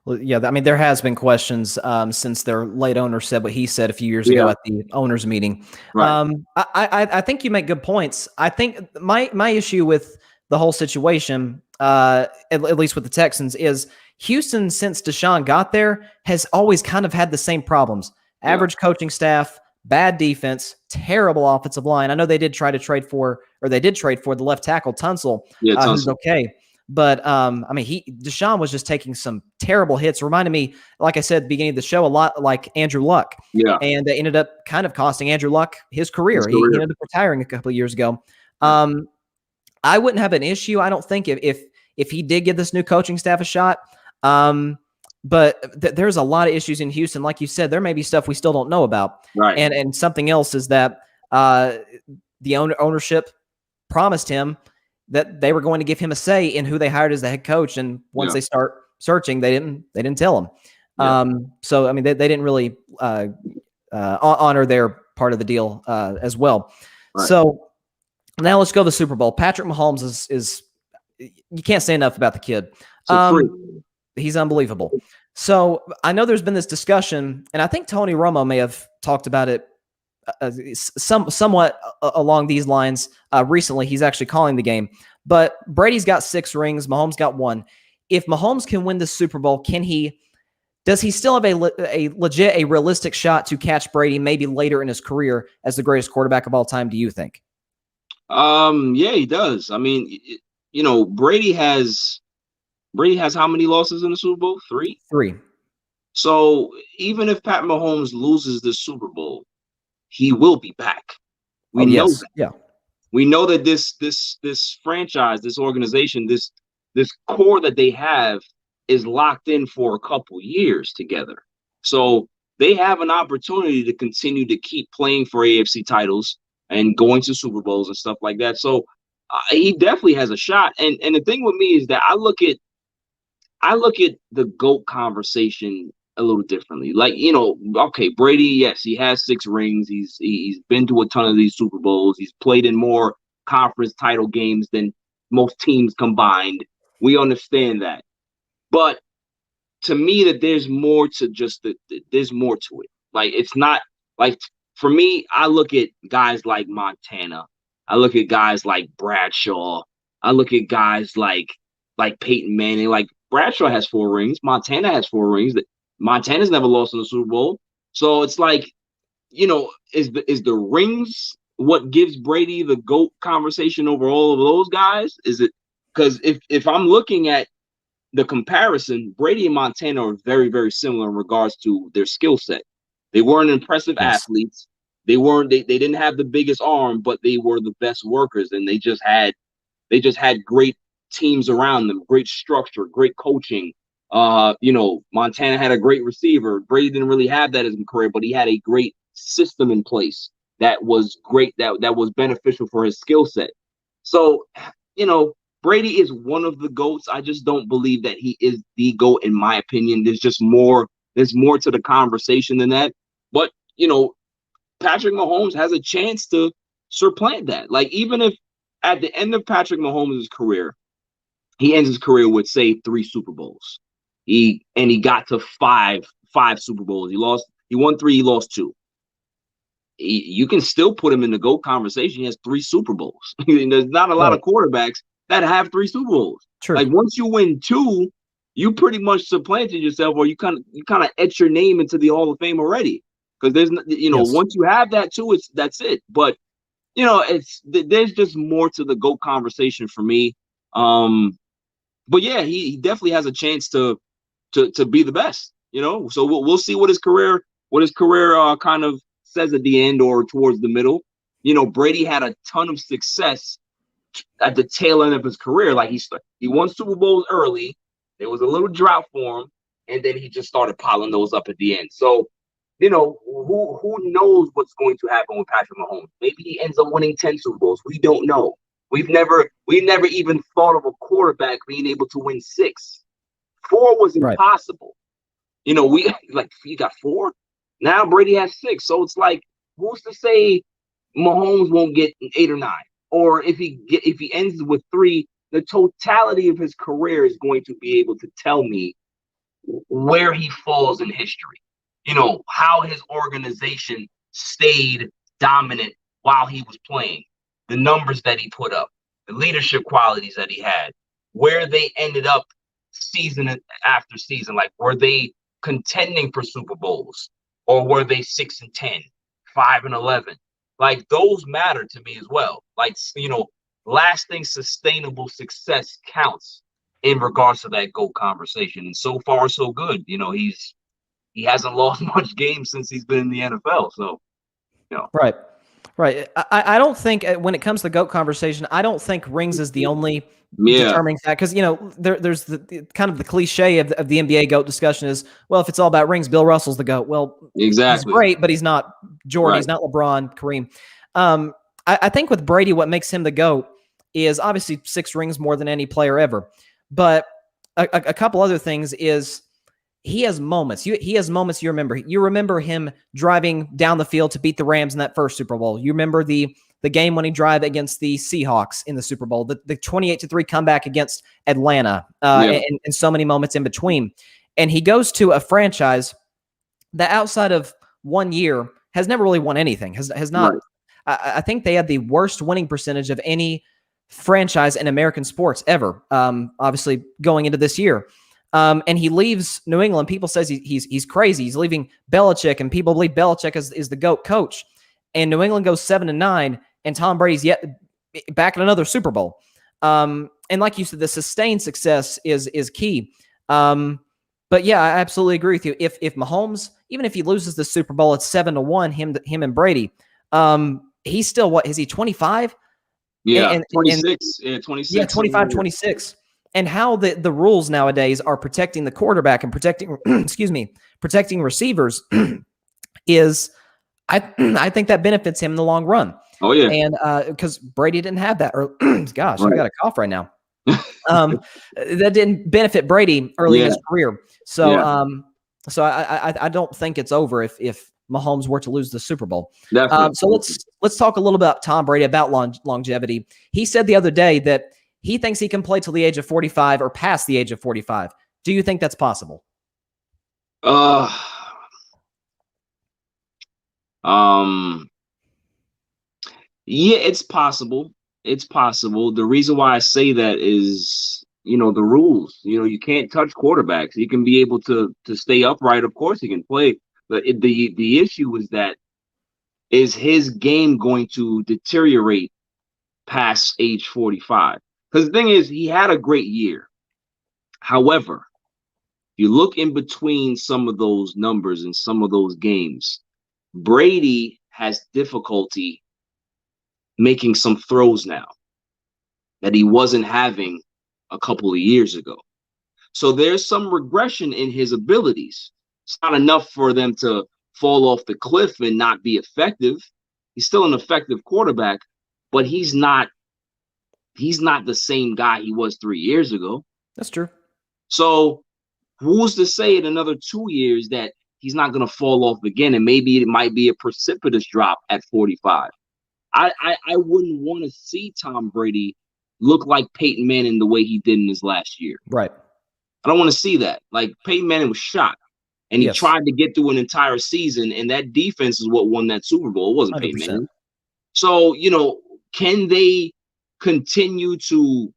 Well, yeah, I mean, there has been questions since their late owner said what he said a few years ago at the owners meeting. Right. I think you make good points. I think my issue with the whole situation, at least with the Texans, is Houston, since Deshaun got there, has always kind of had the same problems. Average coaching staff, bad defense, terrible offensive line. I know they did trade for the left tackle Tunsil, who's okay. But Deshaun was just taking some terrible hits. Reminded me, like I said at the beginning of the show, a lot like Andrew Luck. Yeah. And it ended up kind of costing Andrew Luck his career. He ended up retiring a couple of years ago. I wouldn't have an issue, I don't think, if he did give this new coaching staff a shot. But there's a lot of issues in Houston. Like you said, there may be stuff we still don't know about. Right. And something else is that the ownership promised him that they were going to give him a say in who they hired as the head coach. And once they start searching, they didn't tell him. Yeah. So, I mean, they didn't really honor their part of the deal as well. Right. So now let's go to the Super Bowl. Patrick Mahomes is you can't say enough about the kid. He's unbelievable. So I know there's been this discussion, and I think Tony Romo may have talked about it somewhat along these lines recently. He's actually calling the game. But Brady's got 6 rings. Mahomes got 1. If Mahomes can win the Super Bowl, can he Does he still have a legit, a realistic shot to catch Brady maybe later in his career as the greatest quarterback of all time, do you think? Yeah, he does. I mean, Brady has how many losses in the Super Bowl? 3. 3. So even if Pat Mahomes loses the Super Bowl, he will be back. We Oh, know yes. that. Yeah. We know that this franchise, this organization, this core that they have is locked in for a couple years together. So they have an opportunity to continue to keep playing for AFC titles and going to Super Bowls and stuff like that. So he definitely has a shot. And the thing with me is that I look at the GOAT conversation a little differently. Like, okay, Brady, yes, he has 6 rings. He's been to a ton of these Super Bowls. He's played in more conference title games than most teams combined. We understand that. But to me, that there's more to there's more to it. Like, it's not like, for me, I look at guys like Montana. I look at guys like Bradshaw. I look at guys like Peyton Manning. Like, Bradshaw has 4 rings. Montana has 4 rings. Montana's never lost in the Super Bowl. So it's like, is the rings what gives Brady the GOAT conversation over all of those guys? Is it because if I'm looking at the comparison, Brady and Montana are very, very similar in regards to their skill set. They weren't impressive athletes. They didn't have the biggest arm, but they were the best workers, and they just had great teams around them, great structure, great coaching. Montana had a great receiver. Brady didn't really have that as a career, but he had a great system in place that was great, that was beneficial for his skill set. So, Brady is one of the GOATs. I just don't believe that he is the GOAT, in my opinion. There's more to the conversation than that. But, Patrick Mahomes has a chance to supplant that. Like, even if at the end of Patrick Mahomes' career, he ends his career with, say, 3 Super Bowls. He got to five Super Bowls. He won 3, he lost 2. You can still put him in the GOAT conversation. He has 3 Super Bowls. There's not a lot of quarterbacks that have 3 Super Bowls. True. Like, once you win 2, you pretty much supplanted yourself, or you kind of etch your name into the Hall of Fame already. Because there's, once you have that 2, that's it. But there's just more to the GOAT conversation for me. But yeah, he definitely has a chance to be the best. So we'll see what his career kind of says at the end or towards the middle. Brady had a ton of success at the tail end of his career. Like, he won Super Bowls early. There was a little drought for him, and then he just started piling those up at the end. So, who knows what's going to happen with Patrick Mahomes? Maybe he ends up winning 10 Super Bowls. We don't know. We've never even thought of a quarterback being able to win 6. 4 was impossible. Right. You got 4. Now Brady has 6. So it's like, who's to say Mahomes won't get 8 or 9? Or if he ends with 3, the totality of his career is going to be able to tell me where he falls in history. How his organization stayed dominant while he was playing, the numbers that he put up, the leadership qualities that he had, where they ended up season after season. Like, were they contending for Super Bowls, or were they 6-10, 5-11? Like, those matter to me as well. Like, lasting, sustainable success counts in regards to that GOAT conversation. And so far, so good. He hasn't lost much games since he's been in the NFL. So, Right. I don't think, when it comes to the GOAT conversation, I don't think rings is the only determining factor. Because, there's the kind of the cliche of the NBA GOAT discussion is, well, if it's all about rings, Bill Russell's the GOAT. Well, exactly. He's great, but he's not Jordan. Right. He's not LeBron, Kareem. I think with Brady, what makes him the GOAT is obviously 6 rings more than any player ever. But a couple other things is, he has moments. He has moments you remember. You remember him driving down the field to beat the Rams in that first Super Bowl. You remember the game when he drove against the Seahawks in the Super Bowl, the 28-3 comeback against Atlanta, and so many moments in between. And he goes to a franchise that outside of 1 year has never really won anything, has not. Right. I think they had the worst winning percentage of any franchise in American sports ever, obviously going into this year. And he leaves New England. People says he's crazy. He's leaving Belichick, and people believe Belichick is the GOAT coach. And New England goes 7-9, and Tom Brady's yet back in another Super Bowl. And like you said, the sustained success is key. But yeah, I absolutely agree with you. If Mahomes, even if he loses the Super Bowl, it's 7-1, him and Brady. He's still, what is he, 25? Yeah, 26. Yeah, 26. Yeah, 25, 26. And how the rules nowadays are protecting the quarterback and protecting, protecting receivers is, I think that benefits him in the long run. Oh yeah, and because Brady didn't have that. Gosh, right. I've got a cough right now. That didn't benefit Brady early in his career. So, so I don't think it's over if Mahomes were to lose the Super Bowl. So let's talk a little about Tom Brady, about longevity. He said the other day that he thinks he can play till the age of 45 or past the age of 45. Do you think that's possible? Yeah, it's possible. It's possible. The reason why I say that is, the rules. You can't touch quarterbacks. He can be able to stay upright. Of course, he can play. But the issue is his game going to deteriorate past age 45? Because the thing is, he had a great year. However, you look in between some of those numbers and some of those games, Brady has difficulty making some throws now that he wasn't having a couple of years ago. So there's some regression in his abilities. It's not enough for them to fall off the cliff and not be effective. He's still an effective quarterback, but he's not the same guy he was 3 years ago. That's true. So who's to say in another 2 years that he's not going to fall off again, and maybe it might be a precipitous drop at 45? I wouldn't want to see Tom Brady look like Peyton Manning the way he did in his last year. Right. I don't want to see that. Like, Peyton Manning was shot, and he tried to get through an entire season, and that defense is what won that Super Bowl. It wasn't 100%. Peyton Manning. So, can they continue to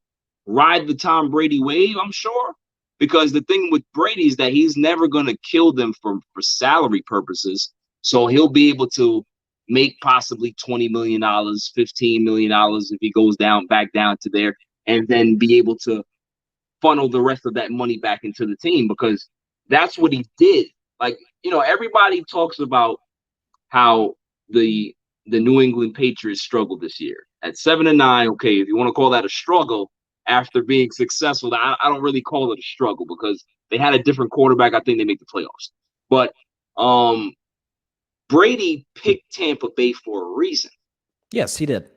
ride the Tom Brady wave? I'm sure. Because the thing with Brady is that he's never going to kill them for salary purposes. So he'll be able to make possibly $20 million, $15 million if he goes back down to there, and then be able to funnel the rest of that money back into the team, because that's what he did. Like, everybody talks about how the New England Patriots struggled this year at 7-9. Okay, if you want to call that a struggle after being successful, I don't really call it a struggle because they had a different quarterback. I think they make the playoffs. But Brady picked Tampa Bay for a reason. Yes, he did.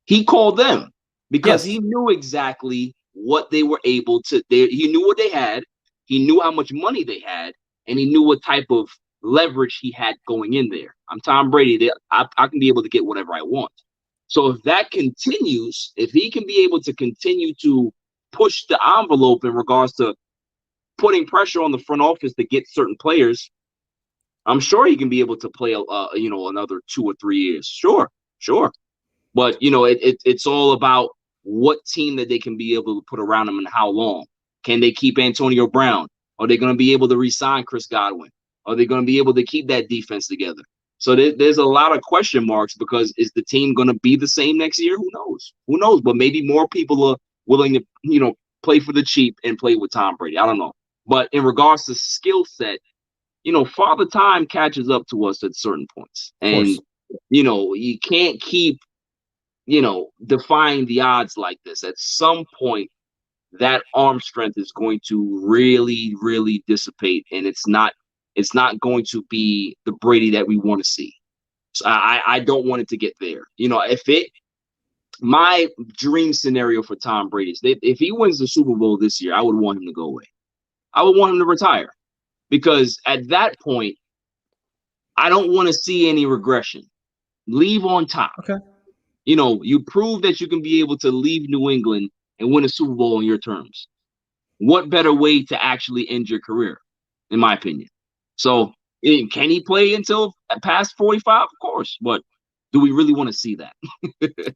He called them because he knew exactly what they were able to. He knew what they had. He knew how much money they had, and he knew what type of leverage he had going in there. I'm Tom Brady. I can be able to get whatever I want. So if that continues, if he can be able to continue to push the envelope in regards to putting pressure on the front office to get certain players, I'm sure he can be able to play, another 2 or 3 years. Sure. But, it's all about what team that they can be able to put around him and how long. Can they keep Antonio Brown? Are they going to be able to re-sign Chris Godwin? Are they going to be able to keep that defense together? So there's a lot of question marks, because is the team going to be the same next year? Who knows? But maybe more people are willing to, play for the cheap and play with Tom Brady. I don't know. But in regards to skill set, Father Time catches up to us at certain points. And, you can't keep, defying the odds like this. At some point, that arm strength is going to really, really dissipate. And it's not going to be the Brady that we want to see. So I don't want it to get there. My dream scenario for Tom Brady is if he wins the Super Bowl this year, I would want him to go away. I would want him to retire, because at that point, I don't want to see any regression. Leave on top. Okay. You prove that you can be able to leave New England and win a Super Bowl on your terms. What better way to actually end your career, in my opinion? So, can he play until past 45? Of course, but Do we really want to see that?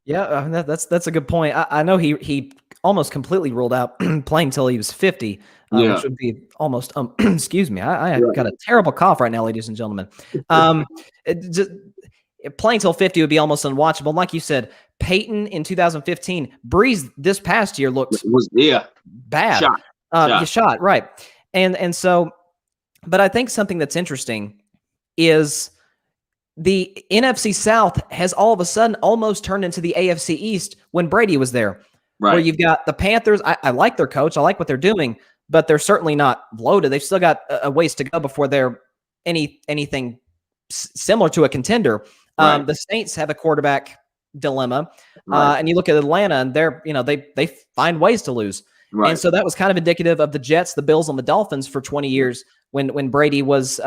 Yeah, that's a good point. I know he almost completely ruled out playing till he was 50, Yeah. which would be almost excuse me. I Right. got a terrible cough right now, ladies and gentlemen. Just playing till 50 would be almost unwatchable. And like you said, Peyton in 2015, Breeze this past year looked bad. Shot. Shot, right. And so, but I think something that's interesting is the NFC South has all of a sudden almost turned into the AFC East when Brady was there. Right. Where you've got the Panthers. I like their coach. I like what they're doing, but they're certainly not loaded. They've still got a ways to go before they're anything similar to a contender. Right. The Saints have a quarterback dilemma. And you look at Atlanta and they're, they find ways to lose. Right. And so that was kind of indicative of the Jets, the Bills, and the Dolphins for 20 years when Brady was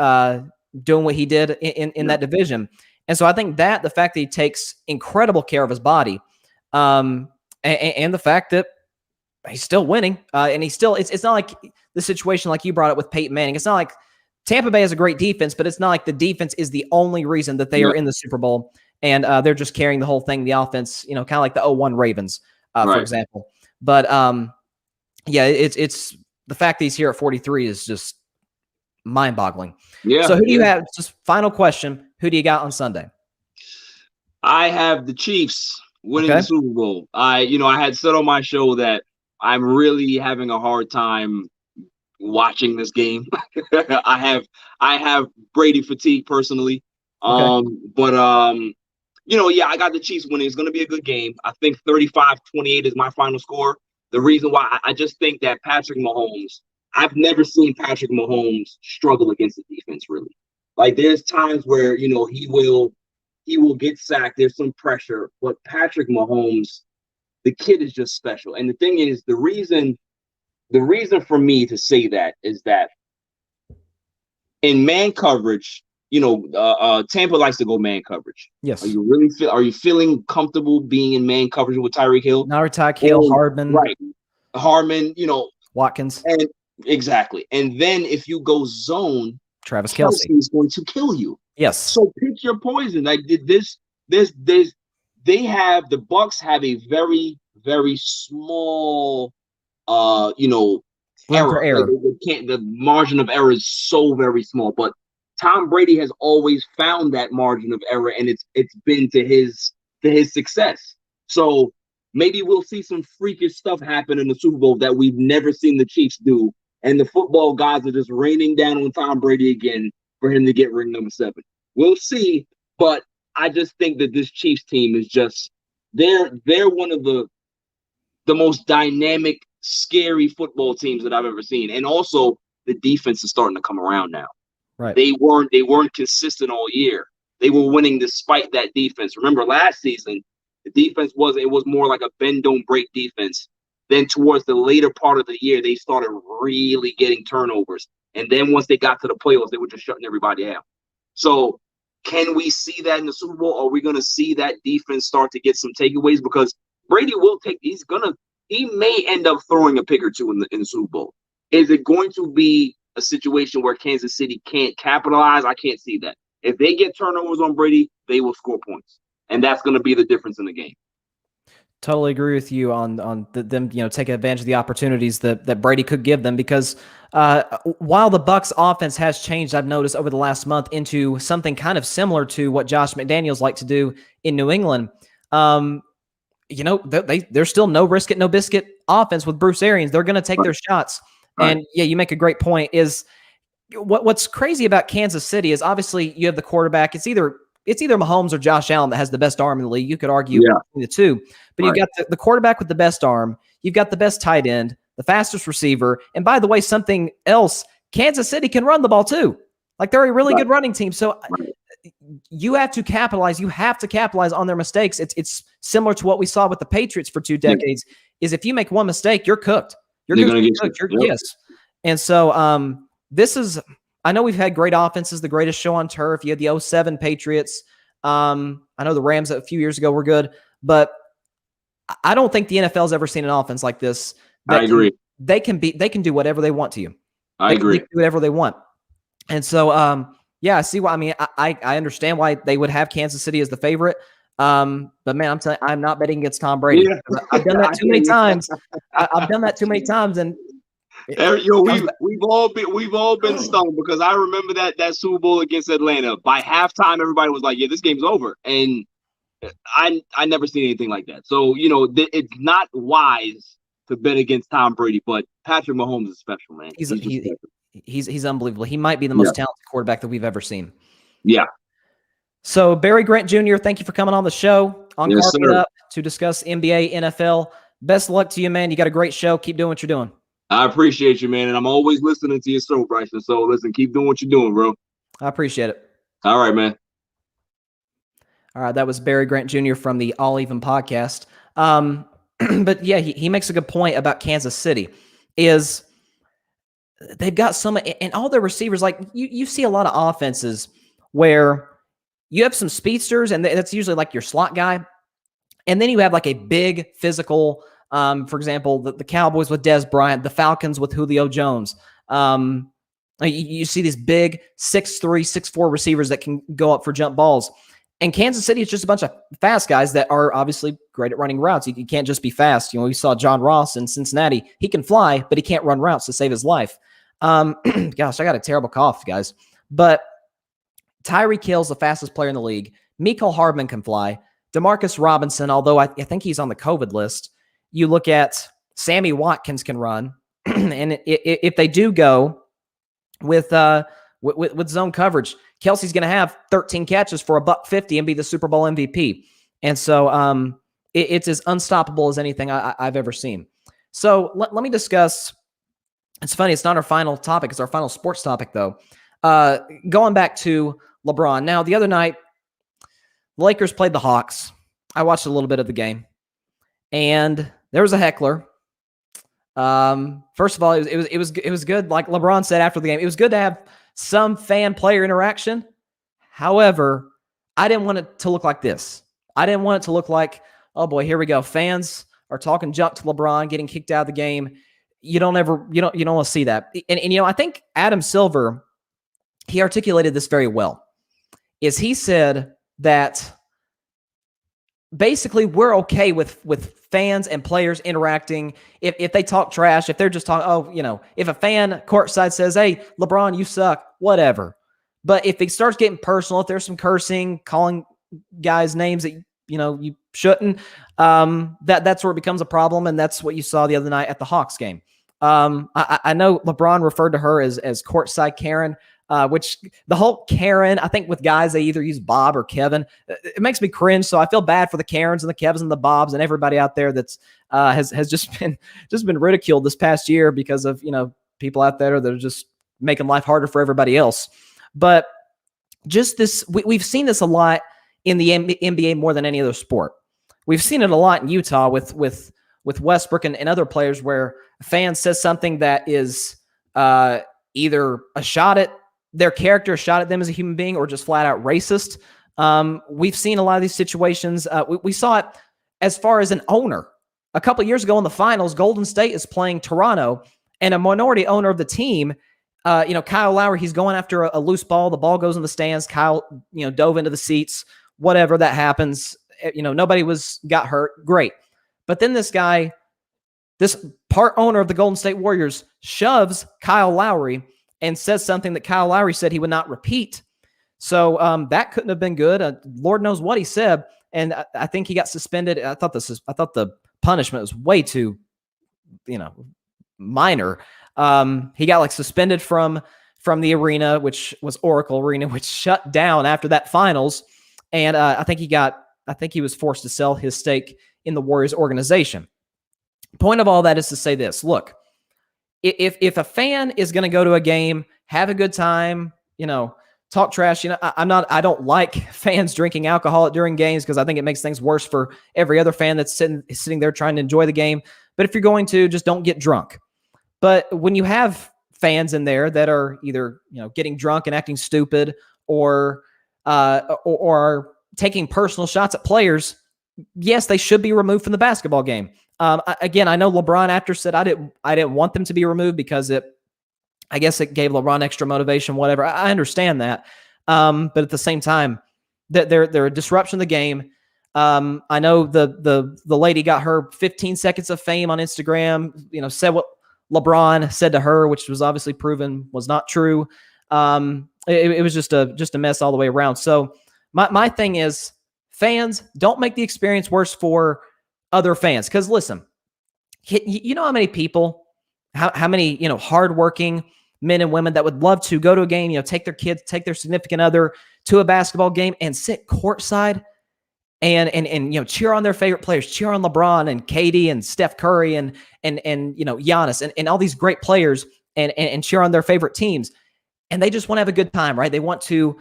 doing what he did in that division. And so I think that the fact that he takes incredible care of his body, and the fact that he's still winning, and he's still, it's not like the situation like you brought up with Peyton Manning. It's not like Tampa Bay has a great defense, but it's not like the defense is the only reason that they are in the Super Bowl, and they're just carrying the whole thing, the offense, kind of like the 0-1 Ravens, for example. But yeah, it's the fact that he's here at 43 is just mind-boggling. Yeah. So who do you have? Just final question: who do you got on Sunday? I have the Chiefs winning the Super Bowl. I had said on my show that I'm really having a hard time watching this game. I have Brady fatigue personally. But I got the Chiefs winning. It's going to be a good game. I think 35-28 is my final score. The reason why I just think that Patrick Mahomes, I've never seen Patrick Mahomes struggle against the defense, really. Like, there's times where, he will get sacked. There's some pressure. But Patrick Mahomes, the kid is just special. And the thing is, the reason for me to say that is that in man coverage, Tampa likes to go man coverage. Yes. Are you feeling comfortable being in man coverage with Tyreek Hill? Tyreek Hill, Hardman. Right. Hardman, Watkins. And exactly. And then if you go zone, Travis Kelce is going to kill you. Yes. So pick your poison. Like the Bucks have a very, very small error. The margin of error is so very small, but Tom Brady has always found that margin of error, and it's been to his success. So maybe we'll see some freakish stuff happen in the Super Bowl that we've never seen the Chiefs do, and the football gods are just raining down on Tom Brady again for him to get ring number 7. We'll see, but I just think that this Chiefs team is just they're one of the most dynamic, scary football teams that I've ever seen, and also the defense is starting to come around now. Right. They weren't consistent all year. They were winning despite that defense. Remember last season, the defense was more like a bend don't break defense. Then towards the later part of the year, they started really getting turnovers. And then once they got to the playoffs, they were just shutting everybody out. So can we see that in the Super Bowl? Are we going to see that defense start to get some takeaways? Because Brady he may end up throwing a pick or two in the Super Bowl. Is it going to be a situation where Kansas City can't capitalize? I can't see that. If they get turnovers on Brady, they will score points. And that's going to be the difference in the game. Totally agree with you on them, taking advantage of the opportunities that Brady could give them, because while the Bucs offense has changed, I've noticed over the last month into something kind of similar to what Josh McDaniels liked to do in New England. There's still no risk it, no biscuit offense with Bruce Arians. They're going to take their shots. Right. And yeah, you make a great point. Is what's crazy about Kansas City is obviously you have the quarterback. It's either Mahomes or Josh Allen that has the best arm in the league. You could argue between the two, but you've got the quarterback with the best arm. You've got the best tight end, the fastest receiver. And by the way, something else, Kansas City can run the ball too. Like, they're a really good running team. So you have to capitalize. You have to capitalize on their mistakes. It's similar to what we saw with the Patriots for 2 decades, is if you make one mistake, you're cooked. You're going to get cooked. Yes. And so this is, I know we've had great offenses, the greatest show on turf. You had the 2007 Patriots. I know the Rams a few years ago were good, but I don't think the NFL's ever seen an offense like this. I agree. They can do whatever they want to you. I agree. They can do whatever they want. And so, I see why. I mean, I understand why they would have Kansas City as the favorite. But man, I'm telling you, I'm not betting against Tom Brady. Yeah, I've done that I too hear many you. times. I've done that too many times, and Yo, comes we've all been stung because I remember that Super Bowl against Atlanta. By halftime, everybody was like, "Yeah, this game's over," and I never seen anything like that. So it's not wise to bet against Tom Brady, but Patrick Mahomes is special, man. he's He's just special. he's unbelievable. He might be the Yeah, most talented quarterback that we've ever seen. yeah, So Barry Grant Jr., thank you for coming on the show on yes, Carpet sir. Up to discuss NBA, NFL. Best of luck to you, man. You got a great show. Keep doing what you're doing. I appreciate you, man, and I'm always listening to your show, Bryson. So listen, keep doing what you're doing, bro. I appreciate it. All right, man. All right, that was Barry Grant Jr. from the All Even podcast. But yeah, he makes a good point about Kansas City. Is they've got some, and all their receivers, like you see a lot of offenses where you have some speedsters, and that's usually like your slot guy. And then you have like a big physical, for example, the Cowboys with Dez Bryant, the Falcons with Julio Jones. You see these big 6'3", 6'4" receivers that can go up for jump balls. And Kansas City is just a bunch of fast guys that are obviously great at running routes. You can't just be fast. We saw John Ross in Cincinnati. He can fly, but he can't run routes to save his life. Gosh, I got a terrible cough, guys. But Tyreek Hill's the fastest player in the league. Mecole Hardman can fly. Demarcus Robinson, although I think he's on the COVID list. You look at Sammy Watkins can run. And if they do go with zone coverage, Kelsey's going to have 13 catches for $150 and be the Super Bowl MVP. And so it's as unstoppable as anything I've ever seen. So let me discuss. It's funny. It's not our final topic. It's our final sports topic, though. Going back to LeBron. Now, the other night, the Lakers played the Hawks. I watched a little bit of the game, and there was a heckler. First of all, it was good. Like LeBron said after the game, it was good to have some fan-player interaction. However, I didn't want it to look like this. I didn't want it to look like, oh boy, here we go. Fans are talking junk to LeBron, getting kicked out of the game. You don't want to see that. And I think Adam Silver, he articulated this very well. Is he said that basically we're okay with fans and players interacting. If they talk trash, if they're just talking, if a fan courtside says, hey, LeBron, you suck, whatever. But if it starts getting personal, if there's some cursing, calling guys names that, you shouldn't, that's where it becomes a problem. And that's what you saw the other night at the Hawks game. I know LeBron referred to her as courtside Karen, which the whole Karen, I think with guys, they either use Bob or Kevin. It makes me cringe. So I feel bad for the Karens and the Kevins and the Bobs and everybody out there that's has just been ridiculed this past year because of, people out there that are just making life harder for everybody else. But just this, we've seen this a lot in the NBA more than any other sport. We've seen it a lot in Utah with Westbrook and other players where a fan says something that is either a shot at their character, a shot at them as a human being, or just flat out racist. We've seen a lot of these situations. We saw it as far as an owner. A couple of years ago in the finals, Golden State is playing Toronto, and a minority owner of the team, Kyle Lowry, he's going after a loose ball. The ball goes in the stands. Kyle, dove into the seats. Whatever that happens, nobody got hurt. Great. But then this guy, this part owner of the Golden State Warriors, shoves Kyle Lowry and says something that Kyle Lowry said he would not repeat. So that couldn't have been good. Lord knows what he said, and I think he got suspended. I thought the punishment was way too, minor. He got suspended from the arena, which was Oracle Arena, which shut down after that finals, and I think he was forced to sell his stake in the Warriors organization. Point of all that is to say this: look, if a fan is going to go to a game, have a good time, talk trash, I don't like fans drinking alcohol during games because I think it makes things worse for every other fan that's sitting there trying to enjoy the game. But if you're going to, just don't get drunk. But when you have fans in there that are either, getting drunk and acting stupid or taking personal shots at players, yes, they should be removed from the basketball game. Again, I know LeBron after said I didn't want them to be removed because I guess it gave LeBron extra motivation, whatever. I understand that. But at the same time, they're a disruption of the game. I know the lady got her 15 seconds of fame on Instagram, said what LeBron said to her, which was obviously proven was not true. It was just a mess all the way around. So my thing is, fans, don't make the experience worse for other fans. Because listen, you know how many people, how many hardworking men and women that would love to go to a game, take their kids, take their significant other to a basketball game and sit courtside and cheer on their favorite players, cheer on LeBron and KD and Steph Curry and Giannis and all these great players and cheer on their favorite teams. And they just want to have a good time, right? They want to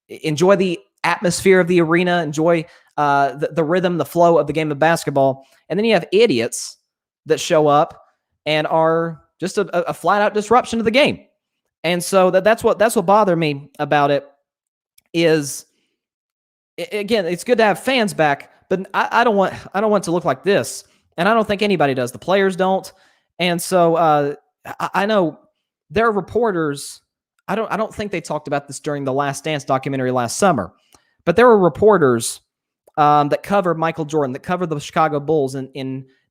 enjoy the atmosphere of the arena, enjoy the rhythm, the flow of the game of basketball. And then you have idiots that show up and are just a flat out disruption to the game. And so that's what bothered me about it is, again, it's good to have fans back, but I don't want it to look like this. And I don't think anybody does. The players don't. And so I know there are reporters. I don't think they talked about this during the Last Dance documentary last summer, but there were reporters that covered Michael Jordan, that covered the Chicago Bulls in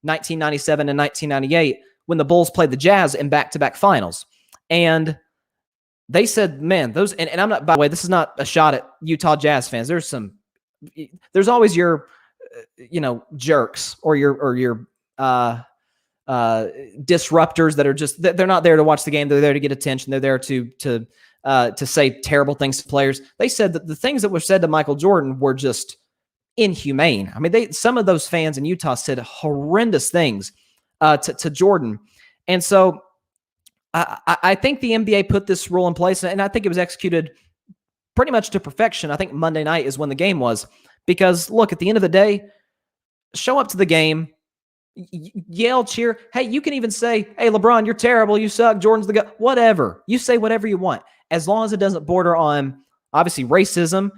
1997 and 1998 when the Bulls played the Jazz in back-to-back finals. And they said, man, those, and I'm not, by the way, this is not a shot at Utah Jazz fans. There's always your, jerks or your disruptors that are just, they're not there to watch the game. They're there to get attention. They're there to say terrible things to players. They said that the things that were said to Michael Jordan were just inhumane. I mean, some of those fans in Utah said horrendous things to Jordan. And so I think the NBA put this rule in place, and I think it was executed pretty much to perfection. I think Monday night is when the game was, because look, at the end of the day, show up to the game, yell, cheer. Hey, you can even say, hey, LeBron, you're terrible. You suck. Jordan's the guy. Whatever. You say whatever you want, as long as it doesn't border on, obviously, racism,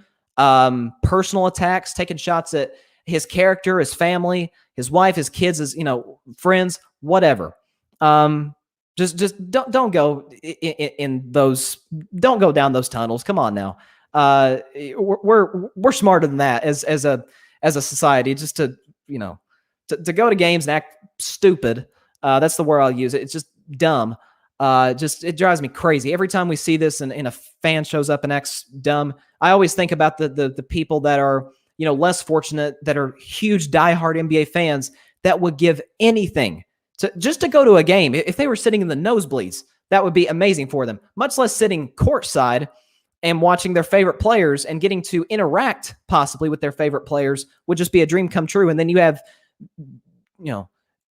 personal attacks, taking shots at his character, his family, his wife, his kids, his, friends, whatever. Just don't go in those. Don't go down those tunnels. Come on now. We're smarter than that as a society. Just to go to games and act stupid. That's the word I'll use. It's just dumb. It drives me crazy every time we see this and a fan shows up and acts dumb. I always think about the people that are less fortunate, that are huge diehard NBA fans that would give anything just to go to a game. If they were sitting in the nosebleeds, that would be amazing for them, much less sitting courtside and watching their favorite players and getting to interact possibly with their favorite players would just be a dream come true. And then you have,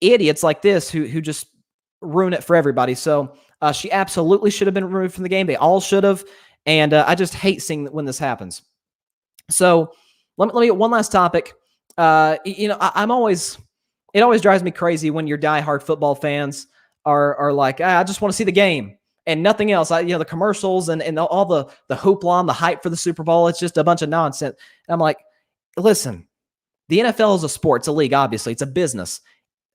idiots like this who just ruin it for everybody. So she absolutely should have been removed from the game. They all should have. And I just hate seeing when this happens. So let me get one last topic. It always drives me crazy when your diehard football fans are like, I just want to see the game and nothing else. The commercials and all the hoopla and the hype for the Super Bowl, it's just a bunch of nonsense. And I'm like, listen, the NFL is a sport. It's a league, obviously. It's a business.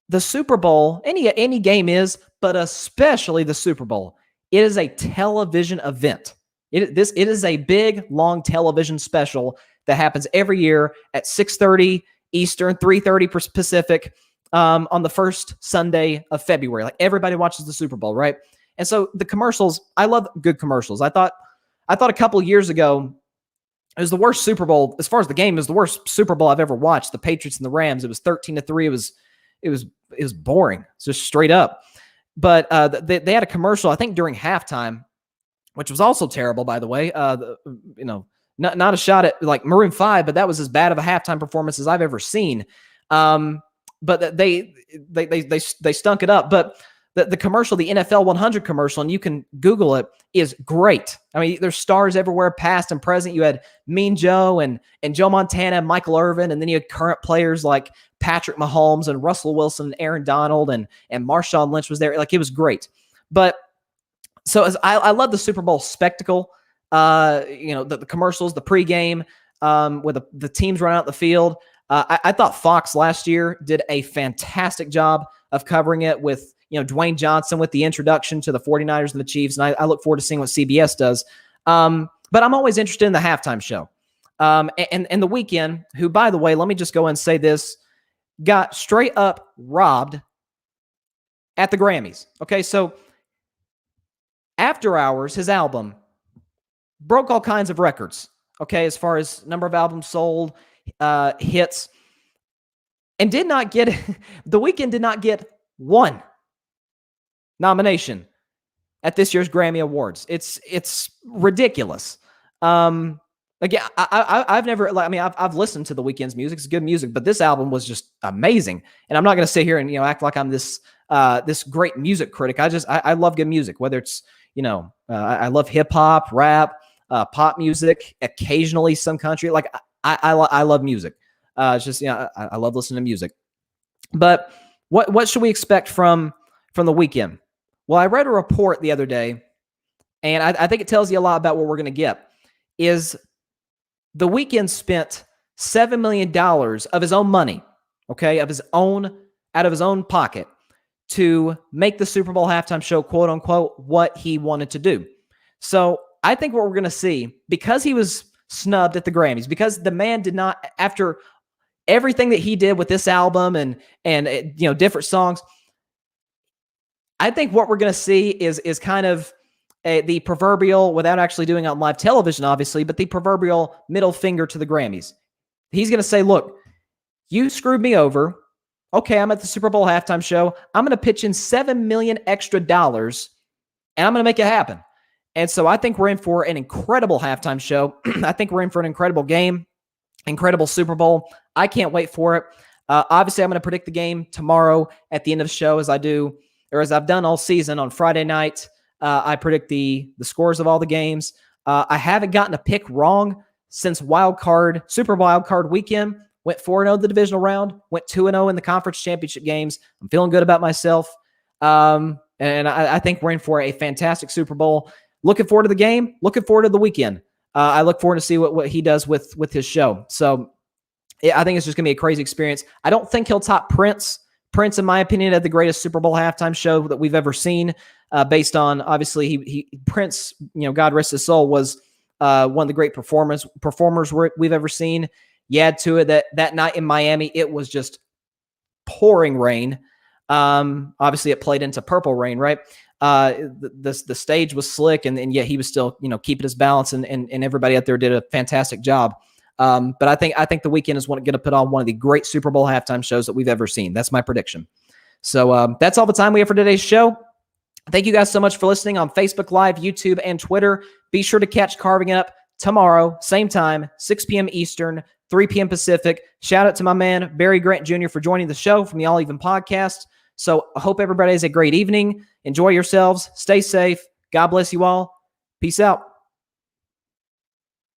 The Super Bowl, any game is, but especially the Super Bowl, it is a television event. It is a big, long television special that happens every year at 6:30 Eastern, 3:30 Pacific, on the first Sunday of February. Like, everybody watches the Super Bowl, right? And so the commercials, I love good commercials. I thought a couple of years ago, it was the worst Super Bowl as far as the game. It was the worst Super Bowl I've ever watched. The Patriots and the Rams. It was 13-3. It was boring. It's just straight up. But they had a commercial, I think, during halftime, which was also terrible, by the way. Not a shot at like Maroon 5, but that was as bad of a halftime performance as I've ever seen. But they stunk it up. But the commercial, the NFL 100 commercial, and you can Google it, is great. I mean, there's stars everywhere, past and present. You had Mean Joe and Joe Montana, and Michael Irvin, and then you had current players like Patrick Mahomes and Russell Wilson and Aaron Donald and Marshawn Lynch was there. Like, it was great. But so I love the Super Bowl spectacle. The commercials, the pregame, with the teams running out the field. I thought Fox last year did a fantastic job of covering it with, Dwayne Johnson with the introduction to the 49ers and the Chiefs. And I look forward to seeing what CBS does. But I'm always interested in the halftime show. And the Weeknd, who, by the way, let me just go and say this, got straight up robbed at the Grammys. Okay, so After Hours, his album, broke all kinds of records, okay, as far as number of albums sold, hits, and did not get, The Weeknd did not get one nomination at this year's Grammy Awards. It's ridiculous. Again, I've never, like, I mean, I've listened to The Weeknd's music. It's good music, but this album was just amazing. And I'm not going to sit here and, act like I'm this great music critic. I love good music, whether it's, I love hip hop, rap, pop music, occasionally some country. Like I love music. It's just, I love listening to music. But what should we expect from The Weeknd? Well, I read a report the other day, and I think it tells you a lot about what we're going to get. Is The Weeknd spent $7 million of his own money, okay, out of his own pocket, to make the Super Bowl halftime show, quote unquote, what he wanted to do. So I think what we're going to see, because he was snubbed at the Grammys, because the man did not, after everything that he did with this album and different songs, I think what we're going to see is kind of the proverbial, without actually doing it on live television, obviously, but the proverbial middle finger to the Grammys. He's going to say, look, you screwed me over. Okay, I'm at the Super Bowl halftime show. I'm going to pitch in $7 million extra, and I'm going to make it happen. And so I think we're in for an incredible halftime show. I think we're in for an incredible game, incredible Super Bowl. I can't wait for it. Obviously, I'm going to predict the game tomorrow at the end of the show, as I've done all season on Friday night. I predict the scores of all the games. I haven't gotten a pick wrong since Super Wild Card weekend. Went 4-0 the divisional round. Went 2-0 in the conference championship games. I'm feeling good about myself. And I think we're in for a fantastic Super Bowl. Looking forward to the game. Looking forward to the weekend. I look forward to see what he does with his show. So I think it's just going to be a crazy experience. I don't think he'll top Prince. Prince, in my opinion, had the greatest Super Bowl halftime show that we've ever seen. Based on, obviously, Prince, God rest his soul, was one of the great performers we've ever seen. You add to it that night in Miami, it was just pouring rain. Obviously, it played into Purple Rain, right? The stage was slick, and yet he was still, keeping his balance, and everybody out there did a fantastic job. But I think The Weeknd is going to put on one of the great Super Bowl halftime shows that we've ever seen. That's my prediction. So that's all the time we have for today's show. Thank you guys so much for listening on Facebook Live, YouTube, and Twitter. Be sure to catch Carving It Up tomorrow, same time, 6 p.m. Eastern, 3 p.m. Pacific. Shout out to my man, Barry Grant Jr., for joining the show from the All Even podcast. So I hope everybody has a great evening. Enjoy yourselves. Stay safe. God bless you all. Peace out.